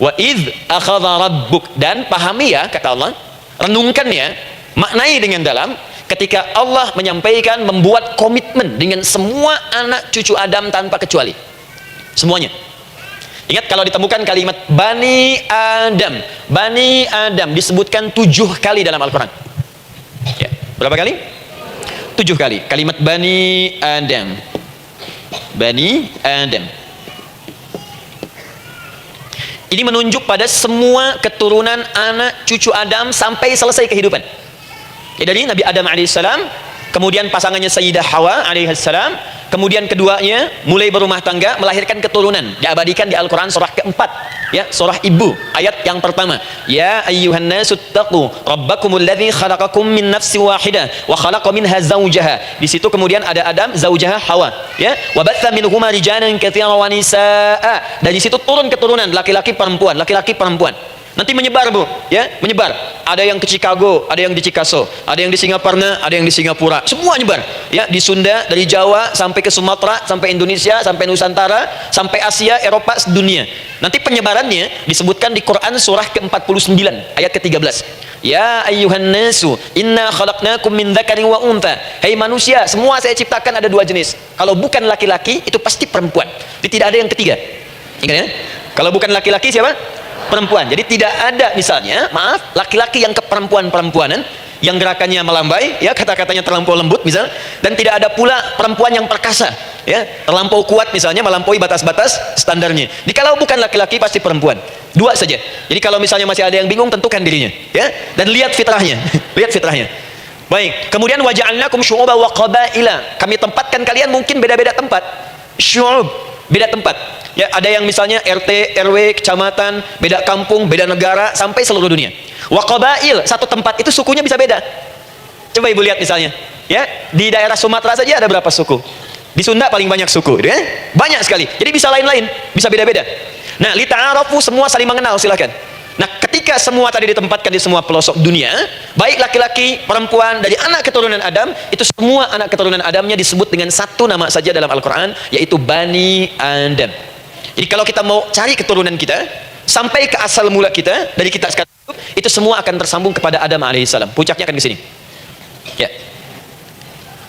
Wa idh akhadha rabbuk, dan pahami ya kata Allah, renungkan ya, maknai dengan dalam. Ketika Allah menyampaikan, membuat komitmen dengan semua anak cucu Adam tanpa kecuali. Semuanya. Ingat kalau ditemukan kalimat Bani Adam disebutkan 7 kali dalam Al-Quran. Ya, berapa kali? 7 kali. Kalimat Bani Adam. Ini menunjuk pada semua keturunan anak cucu Adam sampai selesai kehidupan. Ya, dari Nabi Adam alaihissalam, kemudian pasangannya Sayyidah Hawa alaihissalam, kemudian keduanya mulai berumah tangga, melahirkan keturunan, diabadikan di Al-Quran surah keempat, ya, surah Ibu, ayat yang pertama. Ya ayyuhan nasu taqu rabbakumul ladzi khalaqakum min nafsin wahidah wa khalaqa minha zawjaha. Di situ kemudian ada Adam, zawjaha Hawa, ya. Wa batha minhuma rijalan katsiran wa nisaa. Dan di situ turun keturunan laki-laki perempuan. Nanti menyebar, Bu, ya, menyebar. Ada yang ke Chicago, ada yang di Chicago, ada yang di Singaparna, ada yang di Singapura. Semua nyebar, ya, di Sunda, dari Jawa sampai ke Sumatera, sampai Indonesia, sampai Nusantara, sampai Asia, Eropa, sedunia. Nanti penyebarannya disebutkan di Quran surah ke-49 ayat ke-13. Ya ayyuhan nasu inna khalaqnakum min dzakarin wa untha. Hai manusia, semua saya ciptakan ada 2 jenis. Kalau bukan laki-laki itu pasti perempuan. Jadi tidak ada yang ketiga. Ingat ya? Kalau bukan laki-laki siapa? Perempuan. Jadi tidak ada misalnya, maaf, laki-laki yang keperempuan-perempuanan yang gerakannya melambai, ya, kata-katanya terlampau lembut misal, dan tidak ada pula perempuan yang perkasa, ya, terlampau kuat misalnya, melampaui batas-batas standarnya. Jadi kalau bukan laki-laki pasti perempuan. 2 saja. Jadi kalau misalnya masih ada yang bingung, tentukan dirinya, ya, dan lihat fitrahnya. Lihat fitrahnya. Baik, kemudian waja'alnakum syu'uban wa qabaila. Kami tempatkan kalian mungkin beda-beda tempat. Syu'ub, beda tempat. Ya, ada yang misalnya RT, RW, kecamatan, beda kampung, beda negara, sampai seluruh dunia. Wa qabail, satu tempat itu sukunya bisa beda. Coba ibu lihat misalnya, ya, di daerah Sumatera saja ada berapa suku? Di Sunda paling banyak suku, ya? Banyak sekali. Jadi bisa lain-lain, bisa beda-beda. Nah, li ta'arafu, semua saling mengenal, silakan. Nah, ketika semua tadi ditempatkan di semua pelosok dunia, baik laki-laki, perempuan, dari anak keturunan Adam, itu semua anak keturunan Adamnya disebut dengan satu nama saja dalam Al-Quran, yaitu Bani Adam. Jadi kalau kita mau cari keturunan kita, sampai ke asal mula kita, dari kita sekarang itu semua akan tersambung kepada Adam alaihissalam. Puncaknya akan ke sini. Ya.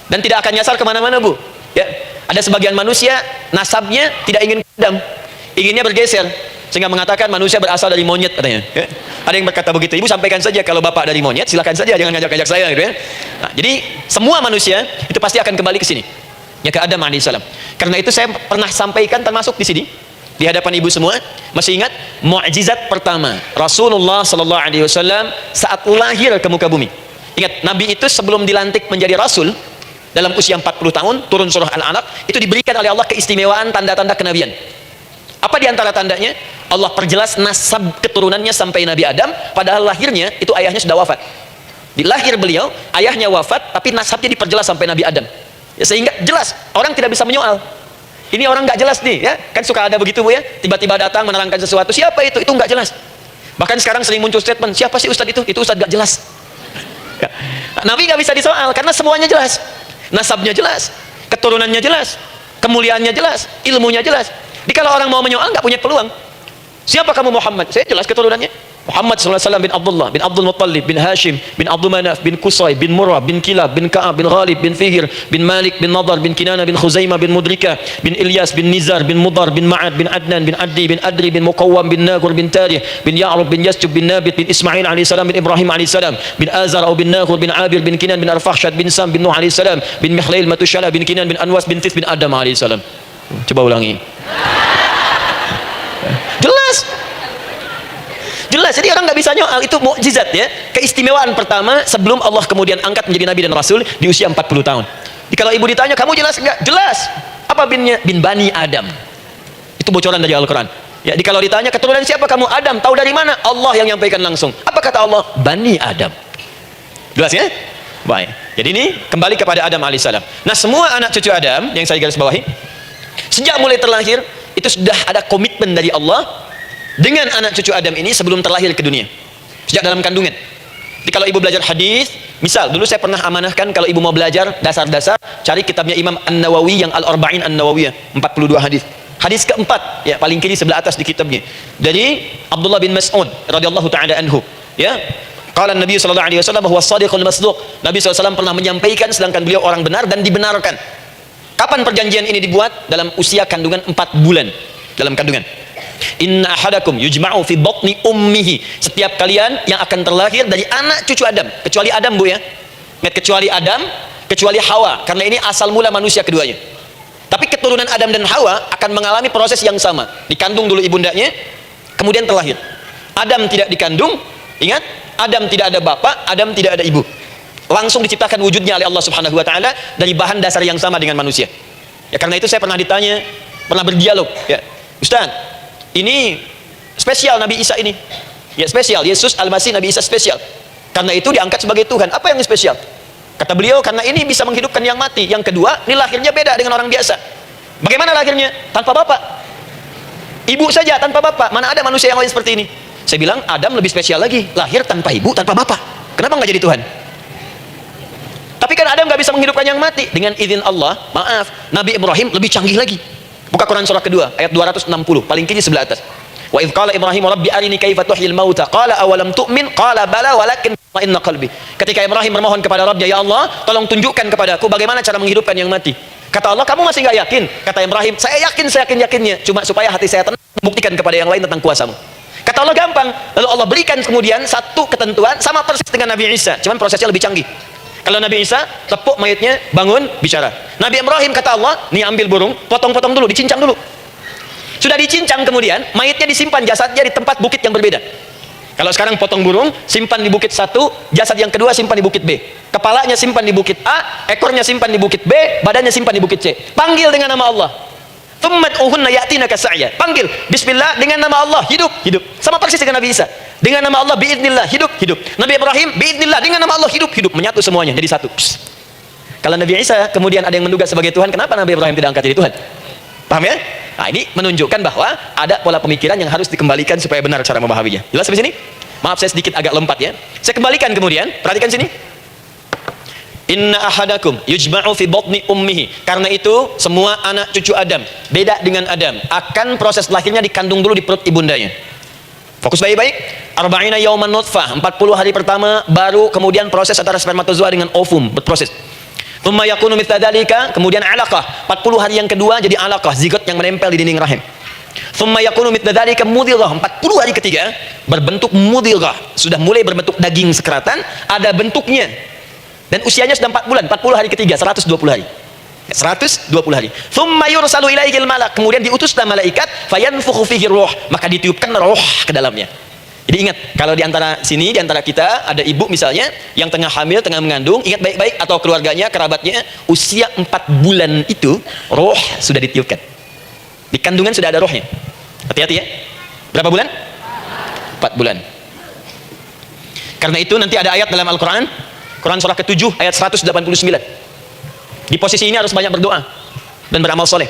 Dan tidak akan nyasar kemana-mana, Bu. Ya. Ada sebagian manusia, nasabnya tidak ingin ke Adam, inginnya bergeser. Sehingga mengatakan manusia berasal dari monyet katanya. Ya. Ada yang berkata begitu. Ibu sampaikan saja kalau bapak dari monyet, silakan saja, jangan ngajak-ngajak saya gitu ya. Nah, jadi semua manusia itu pasti akan kembali ke sini. Ya, ke Adam alaihissalam. Karena itu saya pernah sampaikan termasuk di sini. Di hadapan ibu semua, masih ingat mukjizat pertama Rasulullah sallallahu alaihi wasallam saat lahir ke muka bumi. Ingat, Nabi itu sebelum dilantik menjadi rasul dalam usia 40 tahun, turun surah Al-Alaq, itu diberikan oleh Allah keistimewaan tanda-tanda kenabian. Apa di antara tandanya? Allah perjelas nasab keturunannya sampai Nabi Adam, padahal lahirnya itu ayahnya sudah wafat. Di lahir beliau, ayahnya wafat, tapi nasabnya diperjelas sampai Nabi Adam. Ya, sehingga jelas, orang tidak bisa menyoal. Ini orang nggak jelas nih, ya, kan suka ada begitu, Bu, ya, tiba-tiba datang menerangkan sesuatu, siapa itu nggak jelas. Bahkan sekarang sering muncul statement, siapa sih ustadz itu ustadz nggak jelas. Ya. Nabi nggak bisa disoal karena semuanya jelas, nasabnya jelas, keturunannya jelas, kemuliaannya jelas, ilmunya jelas. Jadi kalau orang mau menyoal nggak punya peluang. Siapa kamu Muhammad? Saya jelas keturunannya. Muhammad SAW bin Abdullah bin Abdul Muttalib bin Hashim bin Abdul Manaf bin Qusay bin Murrah bin Kilab bin Ka'ab bin Ghalib bin Fihir bin Malik bin Nadar bin Kinana bin Khuzaimah bin Mudrika bin Ilyas bin Nizar bin Mudar bin Ma'ad bin Adnan bin Addi bin Adri bin Muqawwam bin Nagur bin Tarih bin Ya'rub bin Yasjub bin Nabit bin Ismail alaihissalam bin Ibrahim alaihissalam bin Azar atau bin Nagur bin Abir bin Kinan bin Arfakhshad bin Sam bin Nuh alaihissalam bin Mihlail Matushala bin Kinan bin Anwas bin Tis bin Adam alaihissalam. Coba ulangi. Jelas, jadi orang nggak bisa nyoal, itu mukjizat ya. Keistimewaan pertama sebelum Allah kemudian angkat menjadi nabi dan rasul di usia 40 tahun. Jadi kalau ibu ditanya, kamu jelas enggak? Jelas. Apa binnya? Bin Bani Adam. Itu bocoran dari Al-Quran. Ya, jadi kalau ditanya keturunan siapa kamu? Adam. Tahu dari mana? Allah yang menyampaikan langsung. Apa kata Allah? Bani Adam. Jelas ya? Baik. Jadi ini kembali kepada Adam alaihissalam. Nah, semua anak cucu Adam yang saya garis bawahi, sejak mulai terlahir itu sudah ada komitmen dari Allah dengan anak cucu Adam ini sebelum terlahir ke dunia, sejak dalam kandungan. Jadi kalau ibu belajar hadis, misal dulu saya pernah amanahkan kalau ibu mau belajar dasar-dasar, cari kitabnya Imam An-Nawawi yang Al-Arba'in An-Nawawiyah, 42 hadis. Hadis keempat, ya paling kiri sebelah atas di kitabnya, dari Abdullah bin Mas'ud radhiyallahu taala anhu, ya. Qala Nabi sallallahu alaihi wasallam bahwa shadiqul masduq. Nabi SAW pernah menyampaikan sedangkan beliau orang benar dan dibenarkan. Kapan perjanjian ini dibuat? Dalam usia kandungan 4 bulan. Dalam kandungan. Inna ahadakum yujma'u fi batni ummihi. Setiap kalian yang akan terlahir dari anak cucu Adam, kecuali Adam bu ya. Kecuali Adam, kecuali Hawa, karena ini asal mula manusia keduanya. Tapi keturunan Adam dan Hawa akan mengalami proses yang sama. Dikandung dulu ibundanya, kemudian terlahir. Adam tidak dikandung, ingat, Adam tidak ada bapak, Adam tidak ada ibu. Langsung diciptakan wujudnya oleh Allah Subhanahu wa taala dari bahan dasar yang sama dengan manusia. Ya karena itu saya pernah ditanya, pernah berdialog, ya. Ustaz, ini spesial Nabi Isa ini, ya spesial, Yesus Al-Masih Nabi Isa spesial, karena itu diangkat sebagai Tuhan. Apa yang spesial? Kata beliau, karena ini bisa menghidupkan yang mati. Yang kedua, ini lahirnya beda dengan orang biasa. Bagaimana lahirnya? Tanpa bapak, ibu saja tanpa bapak. Mana ada manusia yang lain seperti ini? Saya bilang Adam lebih spesial lagi, lahir tanpa ibu, tanpa bapak. Kenapa nggak jadi Tuhan? Tapi kan Adam nggak bisa menghidupkan yang mati. Dengan izin Allah, maaf, Nabi Ibrahim lebih canggih lagi. Buka Quran surah kedua ayat 260 paling kiri sebelah atas. Wa idz qala Ibrahim rabbi arini kaifa tuhyil mauta qala awalam tu'min qala bala walakin inna qalbi. Ketika Ibrahim bermohon kepada Rabbnya, ya Allah tolong tunjukkan kepadaku bagaimana cara menghidupkan yang mati. Kata Allah, kamu masih nggak yakin? Kata Ibrahim, saya yakin-yakinnya, cuma supaya hati saya tenang, buktikan kepada yang lain tentang kuasamu. Kata Allah, gampang. Lalu Allah berikan kemudian satu ketentuan sama persis dengan Nabi Isa, cuman prosesnya lebih canggih. Kalau Nabi Isa, tepuk mayatnya, bangun, bicara. Nabi Ibrahim kata Allah, nih ambil burung, potong-potong dulu, dicincang dulu. Sudah dicincang kemudian, mayatnya disimpan, jasadnya di tempat bukit yang berbeda. Kalau sekarang potong burung, simpan di bukit satu, jasad yang kedua simpan di bukit B. Kepalanya simpan di bukit A, ekornya simpan di bukit B, badannya simpan di bukit C. Panggil dengan nama Allah. Thummad'uhunna ya'tinaka sa'ya. Panggil bismillah dengan nama Allah, hidup. Sama persis dengan Nabi Isa. Dengan nama Allah biidznillah, hidup. Nabi Ibrahim biidznillah dengan nama Allah, hidup. Menyatu semuanya jadi satu. Kalau Nabi Isa kemudian ada yang menduga sebagai Tuhan, kenapa Nabi Ibrahim tidak angkat jadi Tuhan? Paham ya? Nah, ini menunjukkan bahwa ada pola pemikiran yang harus dikembalikan supaya benar cara memahaminya. Jelas sampai sini? Maaf saya sedikit agak lompat ya. Saya kembalikan kemudian, perhatikan sini. Inna ahadakum yujma'u fi batni ummihi. Karena itu semua anak cucu Adam, beda dengan Adam, akan proses lahirnya dikandung dulu di perut ibundanya. Fokus baik-baik. Arba'ina yauman nutfah, 40 hari pertama baru kemudian proses antara spermatozoa dengan ovum berproses. Tsumma yakunu mithla dzalika, kemudian alaqah. 40 hari yang kedua jadi alaqah, zigot yang menempel di dinding rahim. Tsumma yakunu mithla dzalika mudghah. 40 hari ketiga berbentuk mudghah, sudah mulai berbentuk daging sekeratan, ada bentuknya. Dan usianya sudah 4 bulan, 40 hari ketiga, 120 hari. 120 hari. Tsumma yursalu ilaihil malak, kemudian diutuslah malaikat, fayanfukhu fihi ruh, maka ditiupkan roh ke dalamnya. Jadi ingat, kalau di antara sini, di antara kita ada ibu misalnya yang tengah hamil, tengah mengandung, ingat baik-baik, atau keluarganya, kerabatnya, usia 4 bulan itu roh sudah ditiupkan. Di kandungan sudah ada rohnya. Hati-hati ya. Berapa bulan? 4 bulan. Karena itu nanti ada ayat dalam Al-Quran, Quran surah ke-7 ayat 189. Di posisi ini harus banyak berdoa dan beramal soleh.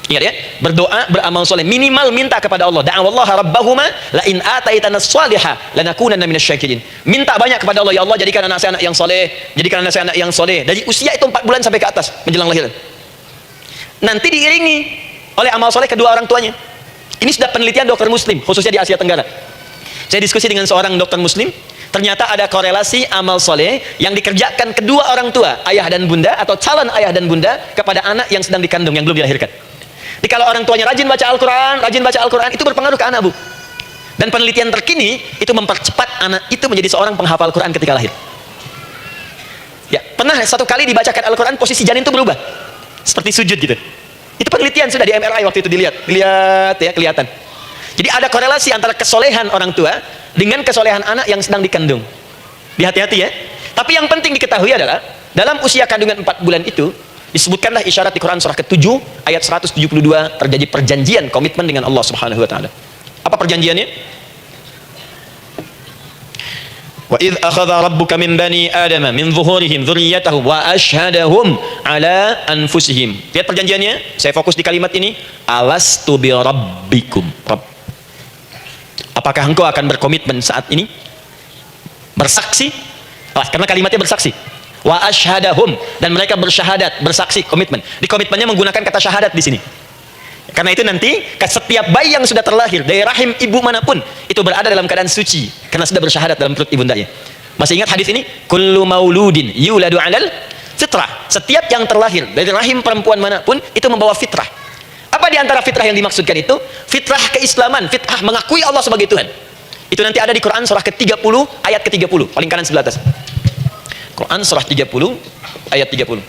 Ingat ya, berdoa, beramal soleh, minimal minta kepada Allah. Da'awallaha rabbahuma la in ataitana sholihah lanakunanna minasyakirin. Minta banyak kepada Allah, ya Allah jadikan anak saya anak yang soleh, jadikan anak saya anak yang soleh. Dari usia itu 4 bulan sampai ke atas menjelang lahiran. Nanti diiringi oleh amal soleh kedua orang tuanya. Ini sudah penelitian dokter muslim khususnya di Asia Tenggara. Saya diskusi dengan seorang dokter muslim, ternyata ada korelasi amal soleh yang dikerjakan kedua orang tua, ayah dan bunda, atau calon ayah dan bunda, kepada anak yang sedang dikandung, yang belum dilahirkan. Jadi kalau orang tuanya rajin baca Al-Quran, itu berpengaruh ke anak, Bu. Dan penelitian terkini, itu mempercepat anak itu menjadi seorang penghafal Quran ketika lahir. Ya, pernah satu kali dibacakan Al-Quran, posisi janin itu berubah. Seperti sujud gitu. Itu penelitian sudah di MRI waktu itu dilihat ya, kelihatan. Jadi ada korelasi antara kesolehan orang tua dengan kesolehan anak yang sedang dikandung. Hati-hati ya. Tapi yang penting diketahui adalah dalam usia kandungan 4 bulan itu disebutkanlah isyarat di Quran surah ke-7 ayat 172 terjadi perjanjian komitmen dengan Allah Subhanahu wa taala. Apa perjanjiannya? Wa idz akhadha rabbuka min bani adama min zuhurihim dzurriyyatahum wa asyhadahum ala anfusihim. Lihat perjanjiannya, saya fokus di kalimat ini, alastu bi rabbikum. Apakah engkau akan berkomitmen saat ini? Bersaksi? Karena kalimatnya bersaksi. Wa asyhadahum, dan mereka bersyahadat, bersaksi, komitmen. Di komitmennya menggunakan kata syahadat di sini. Karena itu nanti setiap bayi yang sudah terlahir dari rahim ibu manapun itu berada dalam keadaan suci karena sudah bersyahadat dalam perut ibundanya. Masih ingat hadis ini? Kullu mauludin yuladu 'alal fitrah. Setiap yang terlahir dari rahim perempuan manapun itu membawa fitrah. Apa di antara fitrah yang dimaksudkan itu? Fitrah keislaman, fitrah mengakui Allah sebagai Tuhan. Itu nanti ada di Quran surah ke-30 ayat ke-30, paling kanan sebelah atas. Quran surah 30 ayat 30.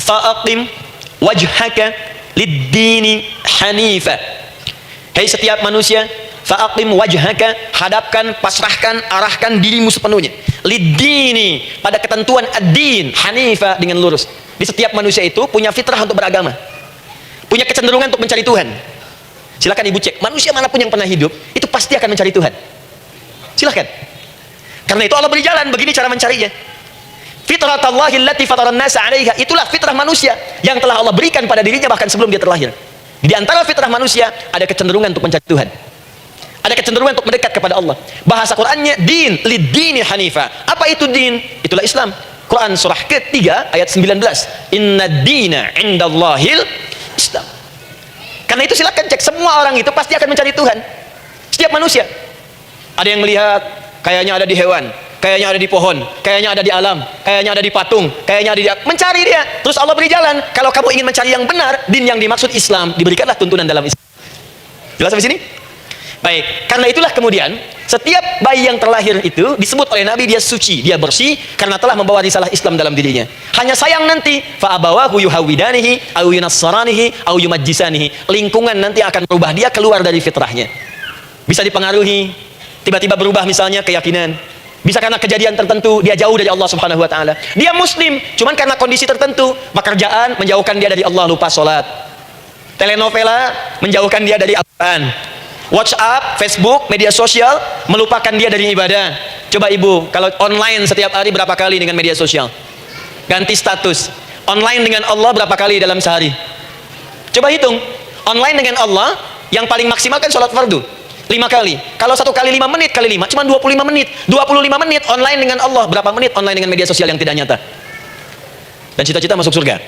Fa'aqim wajhaka lid-dini hanifa. Hai setiap manusia, fa'aqim wajhaka, hadapkan, pasrahkan, arahkan dirimu sepenuhnya. Lid-dini, pada ketentuan ad-din, hanifa, dengan lurus. Di setiap manusia itu punya fitrah untuk beragama, punya kecenderungan untuk mencari Tuhan. Silakan ibu cek, manusia manapun yang pernah hidup itu pasti akan mencari Tuhan. Silakan. Karena itu Allah beri jalan, begini cara mencarinya. Fitratallahi allati fataran nasa 'alaiha, itulah fitrah manusia yang telah Allah berikan pada dirinya bahkan sebelum dia terlahir. Di antara fitrah manusia ada kecenderungan untuk mencari Tuhan. Ada kecenderungan untuk mendekat kepada Allah. Bahasa Qur'annya din, lid-dini hanifa. Apa itu din? Itulah Islam. Quran surah ke-3 ayat 19. Inna dina indallahil Islam. Karena itu silakan cek, semua orang itu pasti akan mencari Tuhan. Setiap manusia. Ada yang melihat kayaknya ada di hewan, kayaknya ada di pohon, kayaknya ada di alam, kayaknya ada di patung, kayaknya ada di... mencari dia. Terus Allah beri jalan. Kalau kamu ingin mencari yang benar, din yang dimaksud Islam, diberikanlah tuntunan dalam Islam. Jelas sampai sini? Baik, karena itulah kemudian setiap bayi yang terlahir itu disebut oleh Nabi dia suci, dia bersih karena telah membawa risalah Islam dalam dirinya. Hanya sayang nanti fa abawahu yuhawidanihi aw yunassaranihi aw yumajjisanihi. Lingkungan nanti akan berubah dia keluar dari fitrahnya. Bisa dipengaruhi, tiba-tiba berubah misalnya keyakinan. Bisa karena kejadian tertentu dia jauh dari Allah Subhanahu wa taala. Dia muslim, cuman karena kondisi tertentu, pekerjaan menjauhkan dia dari Allah, lupa salat. Telenovela menjauhkan dia dari Al-Qur'an. WhatsApp, Facebook, media sosial melupakan dia dari ibadah. Coba ibu, kalau online setiap hari berapa kali dengan media sosial? Ganti status. Online dengan Allah berapa kali dalam sehari? Coba hitung. Online dengan Allah yang paling maksimal kan sholat fardu 5 kali. Kalau 1 kali 5 menit kali 5 cuma 25 menit. 25 menit online dengan Allah. Berapa menit online dengan media sosial yang tidak nyata? Dan cita-cita masuk surga.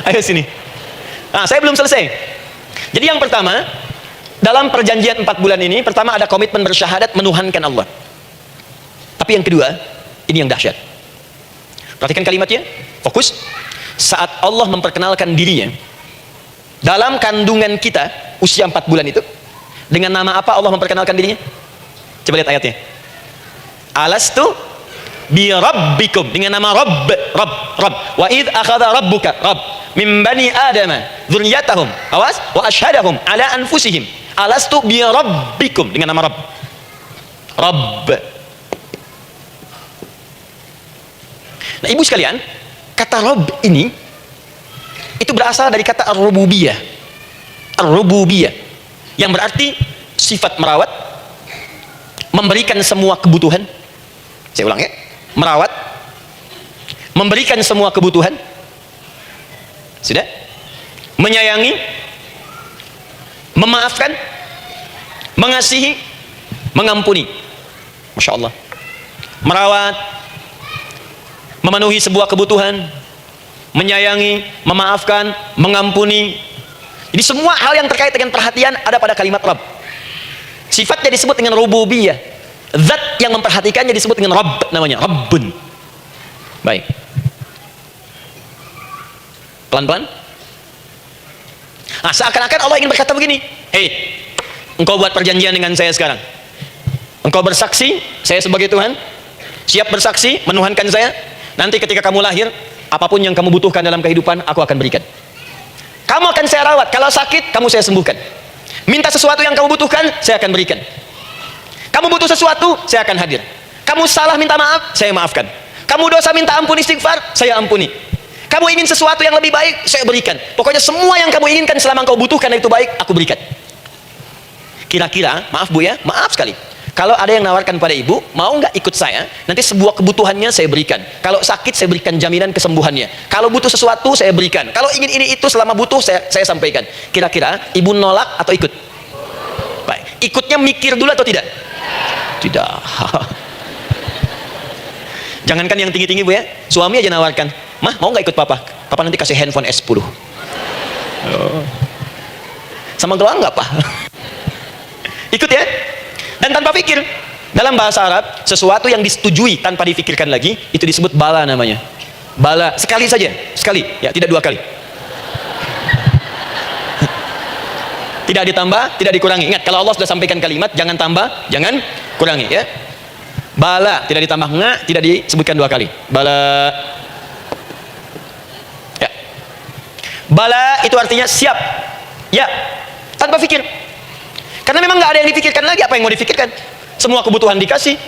Ayo sini. Nah, saya belum selesai. Jadi yang pertama, dalam perjanjian 4 bulan ini, pertama ada komitmen bersyahadat menuhankan Allah. Tapi yang kedua, ini yang dahsyat. Perhatikan kalimatnya, fokus. Saat Allah memperkenalkan dirinya dalam kandungan kita, usia 4 bulan itu, dengan nama apa Allah memperkenalkan dirinya? Coba lihat ayatnya. Alastu bi rabbikum, dengan nama Rabb. Wa idz akhadha rabbuka min bani adama dzurriyyatahum, awas, wa asyhadahum ala anfusihim alastu bi rabbikum, dengan nama Rabb. Nah ibu sekalian, kata Rabb ini itu berasal dari kata ar-rububiyah. Ar-rububiyah yang berarti sifat merawat, memberikan semua kebutuhan. Saya ulang ya, merawat, memberikan semua kebutuhan, sudah, menyayangi, memaafkan, mengasihi, mengampuni. Masya Allah. Merawat, memenuhi sebuah kebutuhan, menyayangi, memaafkan, mengampuni. Jadi semua hal yang terkait dengan perhatian ada pada kalimat Rabb. Sifatnya disebut dengan rububiyah. Zat yang memperhatikannya disebut dengan Rabb, namanya Rabbun. Baik. Pelan-pelan. Nah, seakan-akan Allah ingin berkata begini, hei, engkau buat perjanjian dengan saya sekarang. Engkau bersaksi, saya sebagai Tuhan, siap bersaksi, menuhankan saya. Nanti ketika kamu lahir, apapun yang kamu butuhkan dalam kehidupan, aku akan berikan. Kamu akan saya rawat, kalau sakit, kamu saya sembuhkan. Minta sesuatu yang kamu butuhkan, saya akan berikan. Kamu butuh sesuatu, saya akan hadir. Kamu salah minta maaf, saya maafkan. Kamu dosa minta ampun istighfar, saya ampuni. Kamu ingin sesuatu yang lebih baik, saya berikan. Pokoknya semua yang kamu inginkan selama engkau butuhkan itu baik, aku berikan. Kira-kira, maaf Bu ya, maaf sekali. Kalau ada yang nawarkan pada ibu, mau nggak ikut saya? Nanti sebuah kebutuhannya saya berikan. Kalau sakit, saya berikan jaminan kesembuhannya. Kalau butuh sesuatu, saya berikan. Kalau ingin ini itu selama butuh, saya sampaikan. Kira-kira ibu nolak atau ikut? Baik. Ikutnya mikir dulu atau tidak? Tidak. Jangankan yang tinggi-tinggi Bu ya, suami aja nawarkan, mah mau nggak ikut papa? Papa nanti kasih handphone S10. Oh. Sama gelang nggak Pak? Ikut ya. Dan tanpa pikir. Dalam bahasa Arab, sesuatu yang disetujui tanpa difikirkan lagi, itu disebut bala namanya. Bala, sekali saja, sekali, ya tidak 2 kali. Tidak ditambah, tidak dikurangi. Ingat, kalau Allah sudah sampaikan kalimat, jangan tambah, jangan kurangi ya. Bala, tidak ditambah, nggak, tidak disebutkan 2 kali. Bala. Ya. Bala itu artinya siap. Ya, tanpa pikir. Karena memang nggak ada yang dipikirkan lagi. Apa yang mau dipikirkan? Semua kebutuhan dikasih,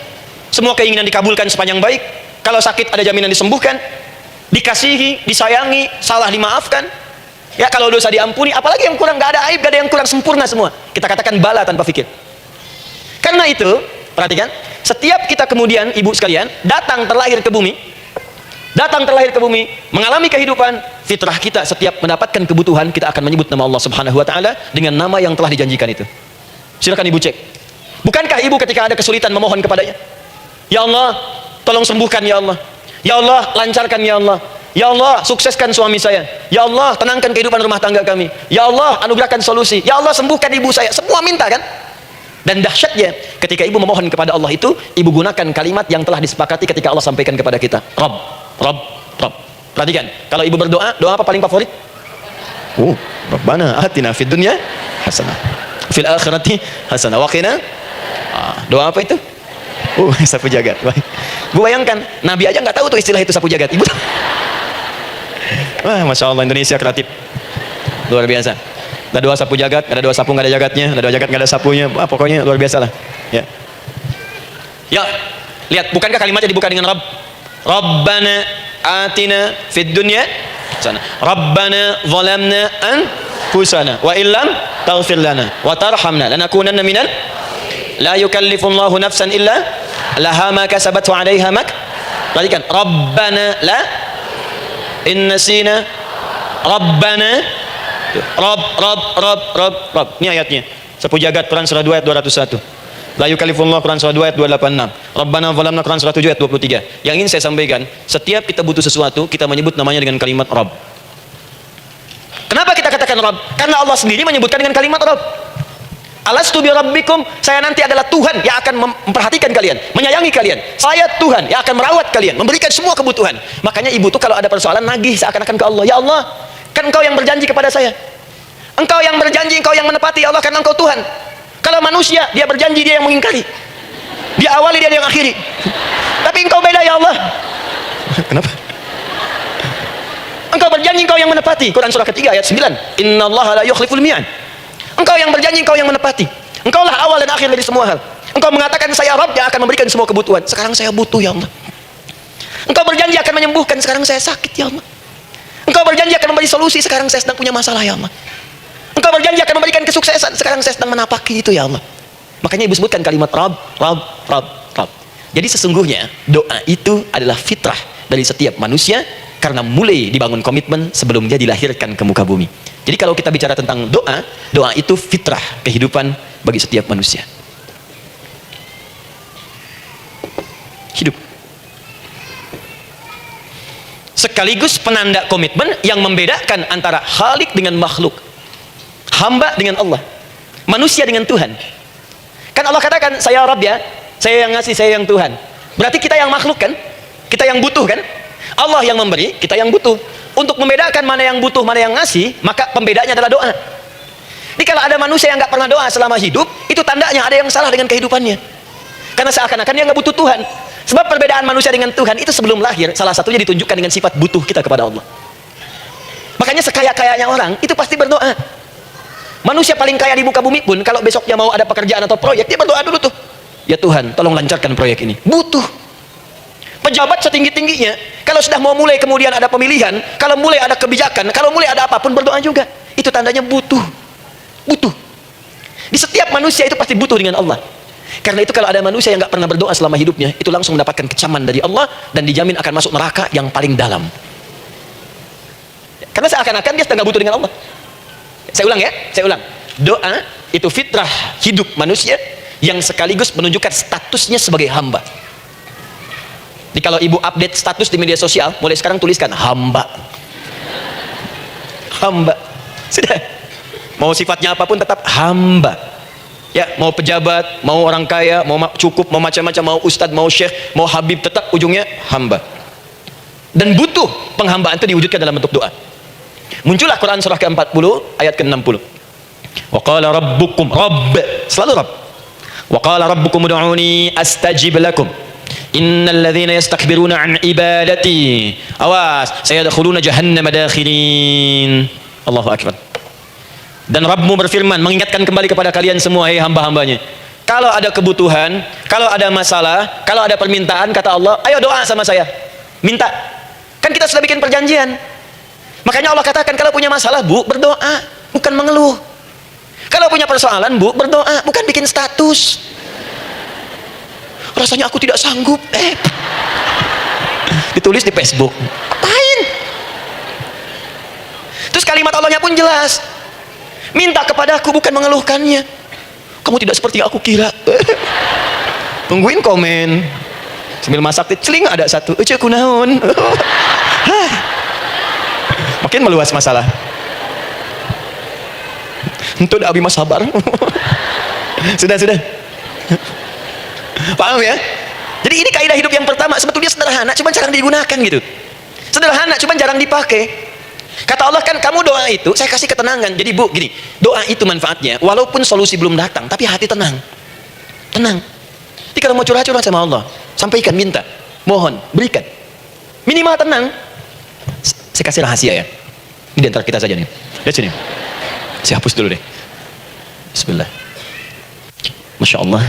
semua keinginan dikabulkan sepanjang baik. Kalau sakit ada jaminan disembuhkan, dikasihi, disayangi, salah dimaafkan. Ya, kalau dosa diampuni. Apalagi yang kurang, nggak ada aib, nggak ada yang kurang, sempurna semua. Kita katakan bala tanpa pikir. Karena itu, perhatikan, setiap kita kemudian ibu sekalian datang terlahir ke bumi, mengalami kehidupan, fitrah kita setiap mendapatkan kebutuhan kita akan menyebut nama Allah Subhanahu wa taala dengan nama yang telah dijanjikan itu. Silakan ibu cek. Bukankah ibu ketika ada kesulitan memohon kepadanya? Ya Allah, tolong sembuhkan ya Allah. Ya Allah, lancarkan ya Allah. Ya Allah, sukseskan suami saya. Ya Allah, tenangkan kehidupan rumah tangga kami. Ya Allah, anugerahkan solusi. Ya Allah, sembuhkan ibu saya. Semua minta kan? Dan dahsyatnya, ketika ibu memohon kepada Allah itu, ibu gunakan kalimat yang telah disepakati ketika Allah sampaikan kepada kita. Rabb, Rabb, Rabb. Perhatikan, kalau ibu berdoa, doa apa paling favorit? Rabbana atina fid dunya hasanah, fil akhirati hasanah, wa qina. Doa apa itu? Sapu jagat. Bu bayangkan, Nabi aja nggak tahu tuh istilah itu sapu jagat. Ibu. Wah, masya Allah, Indonesia kreatif, luar biasa. Ada doa sapu jagat, ada doa sapu nggak ada jagatnya, ada doa jagat nggak ada sapunya. Pokoknya luar biasa lah. Ya. Ya, lihat, bukankah kalimatnya dibuka dengan Rabb? Rabbana atina fid dunya hasanah. Rabbana zalamna anfusana wa illam taghfir lana wa tarhamna lanakunanna minal. La yukallifullahu nafsan illa laha ma kasabat wa 'alaiha mak. Perhatikan, Rabbana la innasina Rabbana Rabb. Ini ayatnya. Sapu jagat Quran surah 2 ayat 201. La yukallifullahu Quran surah 2 ayat 286. Rabbana zalamna Quran surah 7 ayat 23. Yang ingin saya sampaikan, setiap kita butuh sesuatu, kita menyebut namanya dengan kalimat Rabb. Kenapa kita katakan Rabb? Karena Allah sendiri menyebutkan dengan kalimat Rabb. Alastu bi rabbikum, saya nanti adalah Tuhan yang akan memperhatikan kalian, menyayangi kalian. Saya Tuhan yang akan merawat kalian, memberikan semua kebutuhan. Makanya ibu tuh kalau ada persoalan nagih seakan-akan ke Allah. Ya Allah, kan engkau yang berjanji kepada saya. Engkau yang berjanji, engkau yang menepati ya Allah, karena engkau Tuhan. Kalau manusia, dia berjanji, dia yang mengingkari. Dia awali, dia yang akhiri. Tapi engkau beda ya Allah. Kenapa? Engkau berjanji, engkau yang menepati. Quran surah ketiga ayat 9. Innallaha la yukhliful mi'ad. Engkau yang berjanji, engkau yang menepati. Engkaulah awal dan akhir dari semua hal. Engkau mengatakan saya Rabb yang akan memberikan semua kebutuhan. Sekarang saya butuh ya Allah. Engkau berjanji akan menyembuhkan, sekarang saya sakit ya Allah. Engkau berjanji akan memberi solusi, sekarang saya sedang punya masalah ya Allah. Engkau berjanji akan memberikan kesuksesan, sekarang saya sedang menapaki itu ya Allah. Makanya ibu sebutkan kalimat Rabb, Rabb, Rabb, Rabb. Jadi sesungguhnya doa itu adalah fitrah dari setiap manusia, karena mulai dibangun komitmen sebelum dia dilahirkan ke muka bumi. Jadi kalau kita bicara tentang doa, doa itu fitrah kehidupan bagi setiap manusia. Hidup. Sekaligus penanda komitmen yang membedakan antara Khalik dengan makhluk. Hamba dengan Allah, manusia dengan Tuhan. Kan Allah katakan, saya Rabb ya, saya yang ngasih, saya yang Tuhan. Berarti kita yang makhluk kan? Kita yang butuh kan? Allah yang memberi, kita yang butuh. Untuk membedakan mana yang butuh, mana yang ngasih, maka pembedanya adalah doa. Jadi kalau ada manusia yang nggak pernah doa selama hidup, itu tandanya ada yang salah dengan kehidupannya. Karena seakan-akan dia nggak butuh Tuhan. Sebab perbedaan manusia dengan Tuhan itu sebelum lahir, salah satunya ditunjukkan dengan sifat butuh kita kepada Allah. Makanya sekaya-kayanya orang, itu pasti berdoa. Manusia paling kaya di muka bumi pun, kalau besoknya mau ada pekerjaan atau proyek, dia berdoa dulu tuh. Ya Tuhan, tolong lancarkan proyek ini. Butuh. Pejabat setinggi-tingginya, kalau sudah mau mulai kemudian ada pemilihan, kalau mulai ada kebijakan, kalau mulai ada apapun berdoa juga. Itu tandanya butuh. Butuh. Di setiap manusia itu pasti butuh dengan Allah. Karena itu kalau ada manusia yang nggak pernah berdoa selama hidupnya, itu langsung mendapatkan kecaman dari Allah dan dijamin akan masuk neraka yang paling dalam. Karena seakan-akan dia sedang nggak butuh dengan Allah. Saya ulang ya, saya ulang. Doa itu fitrah hidup manusia yang sekaligus menunjukkan statusnya sebagai hamba. Jadi kalau ibu update status di media sosial, mulai sekarang tuliskan hamba. Hamba. Sudah. Mau sifatnya apapun tetap hamba. Ya, mau pejabat, mau orang kaya, mau cukup, mau macam-macam, mau ustadz, mau syekh, mau habib, tetap ujungnya hamba. Dan butuh penghambaan itu diwujudkan dalam bentuk doa. Muncullah Quran surah ke-40 ayat ke-60. Wa qala rabbukum, rabb, selalu rabb. Wa qala rabbukum ud'uni astajib lakum. Innal ladzina yastakbiruna an ibadati, awas, sayadkhuluna jahannama dakhirin. Allahu akbar. Dan Rabbmu berfirman, mengingatkan kembali kepada kalian semua, hei hamba-hambanya, kalau ada kebutuhan, kalau ada masalah, kalau ada permintaan, kata Allah, ayo doa sama saya, minta. Kan kita sudah bikin perjanjian. Makanya Allah katakan, kalau punya masalah, bu, berdoa, bukan mengeluh. Kalau punya persoalan, bu, berdoa, bukan bikin status. Rasanya aku tidak sanggup, ditulis di Facebook. Apain? Terus kalimat Allahnya pun jelas, minta kepadaku, bukan mengeluhkannya. Kamu tidak seperti yang aku kira. Tungguin komen sambil masak, celing ada satu, ucap kunaon. Makin meluas masalah. Itu udah abi mas sabar. Sudah. Paham ya? Jadi ini kaidah hidup yang pertama. Sebetulnya sederhana, cuma jarang digunakan gitu. Sederhana, cuma jarang dipakai. Kata Allah kan, kamu doa itu saya kasih ketenangan. Jadi bu, gini, doa itu manfaatnya, walaupun solusi belum datang, tapi hati tenang. Tenang. Jadi kalau mau curhat-curhat sama Allah, sampaikan, minta, mohon, berikan. Minimal tenang. Saya kasih rahasia ya. Ini di antara kita saja nih. Lihat sini. Saya hapus dulu deh. Bismillah. Masya Allah.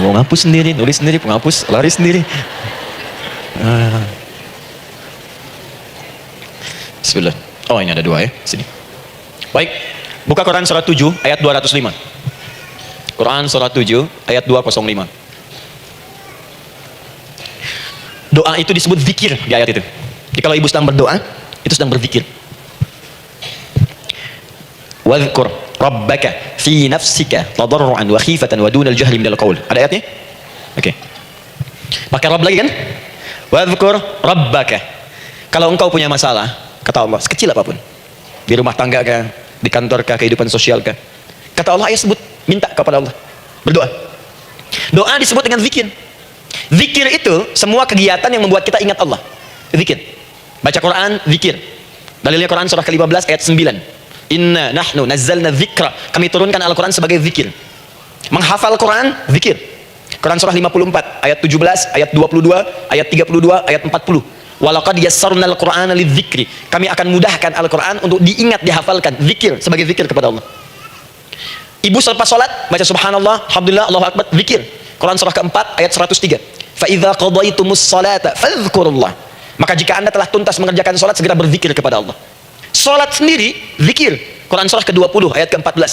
Mau ngapus sendiri, nulis sendiri, penghapus, lari sendiri. Bismillah. Oh, ini ada dua ya. Sini. Baik. Buka Quran surah 7 ayat 205. Quran surah 7 ayat 205. Doa itu disebut zikir di ayat itu. Jadi kalau ibu sedang berdoa, itu sedang berzikir. Wadhkur rabbaka fi nafsika tadarruan wa khifatan wa dunal jahri minal qaul. Ada ayatnya? Oke. Pakai Rabb lagi kan? Wadhkur rabbaka. Kalau engkau punya masalah, kata Allah, sekecil apapun, di rumah tangga kah, di kantor kah, kehidupan sosial kah, kata Allah, ayo sebut, minta kepada Allah, berdoa. Doa disebut dengan zikir. Zikir itu semua kegiatan yang membuat kita ingat Allah. Zikir. Baca Quran, zikir. Dalilnya Quran surah ke-15 ayat 9. Inna nahnu nazzalna dzikra. Kami turunkan Al-Quran sebagai zikir. Menghafal Quran, zikir. Quran surah 54 ayat 17, ayat 22, ayat 32, ayat 40. Walaqad yassarna al-Qur'ana lidzikri. Kami akan mudahkan Al-Quran untuk diingat, dihafalkan. Zikir, sebagai zikir kepada Allah. Ibu selepas sholat, baca subhanallah, alhamdulillah, Allahu akbar, zikir. Quran surah keempat ayat 103. Fa idza qadaitumus salata fadhkurullah. Maka jika anda telah tuntas mengerjakan sholat, segera berzikir kepada Allah. Sholat sendiri, zikir. Quran surah ke-20 ayat ke-14.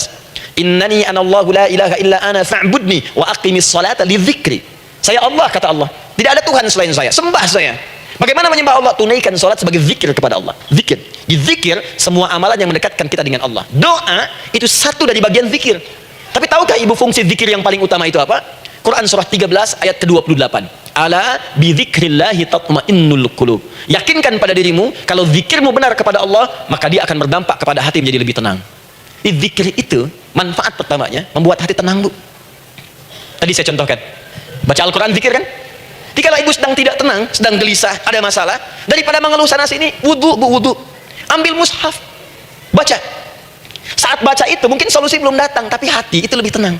Innani anallahu la ilaha illa ana fa'budni wa aqimis salata lidzikri. Saya Allah, kata Allah. Tidak ada Tuhan selain saya, sembah saya. Bagaimana menyembah Allah? Tunaikan sholat sebagai zikir kepada Allah. Zikir. Di zikir, semua amalan yang mendekatkan kita dengan Allah. Doa, itu satu dari bagian zikir. Tapi tahukah ibu fungsi zikir yang paling utama itu apa? Quran surah 13 ayat ke-28. Ala bidzikrillahi tatmainnul qulub. Yakinkan pada dirimu, kalau zikirmu benar kepada Allah, maka dia akan berdampak kepada hati menjadi lebih tenang. Zikir itu manfaat pertamanya membuat hati tenang, Bu. Tadi saya contohkan, baca Al-Quran, zikir kan. Jika ibu sedang tidak tenang, sedang gelisah, ada masalah, daripada mengeluh sana sini, wudu, Bu, wudu, ambil mushaf, baca. Saat baca itu mungkin solusi belum datang, tapi hati itu lebih tenang.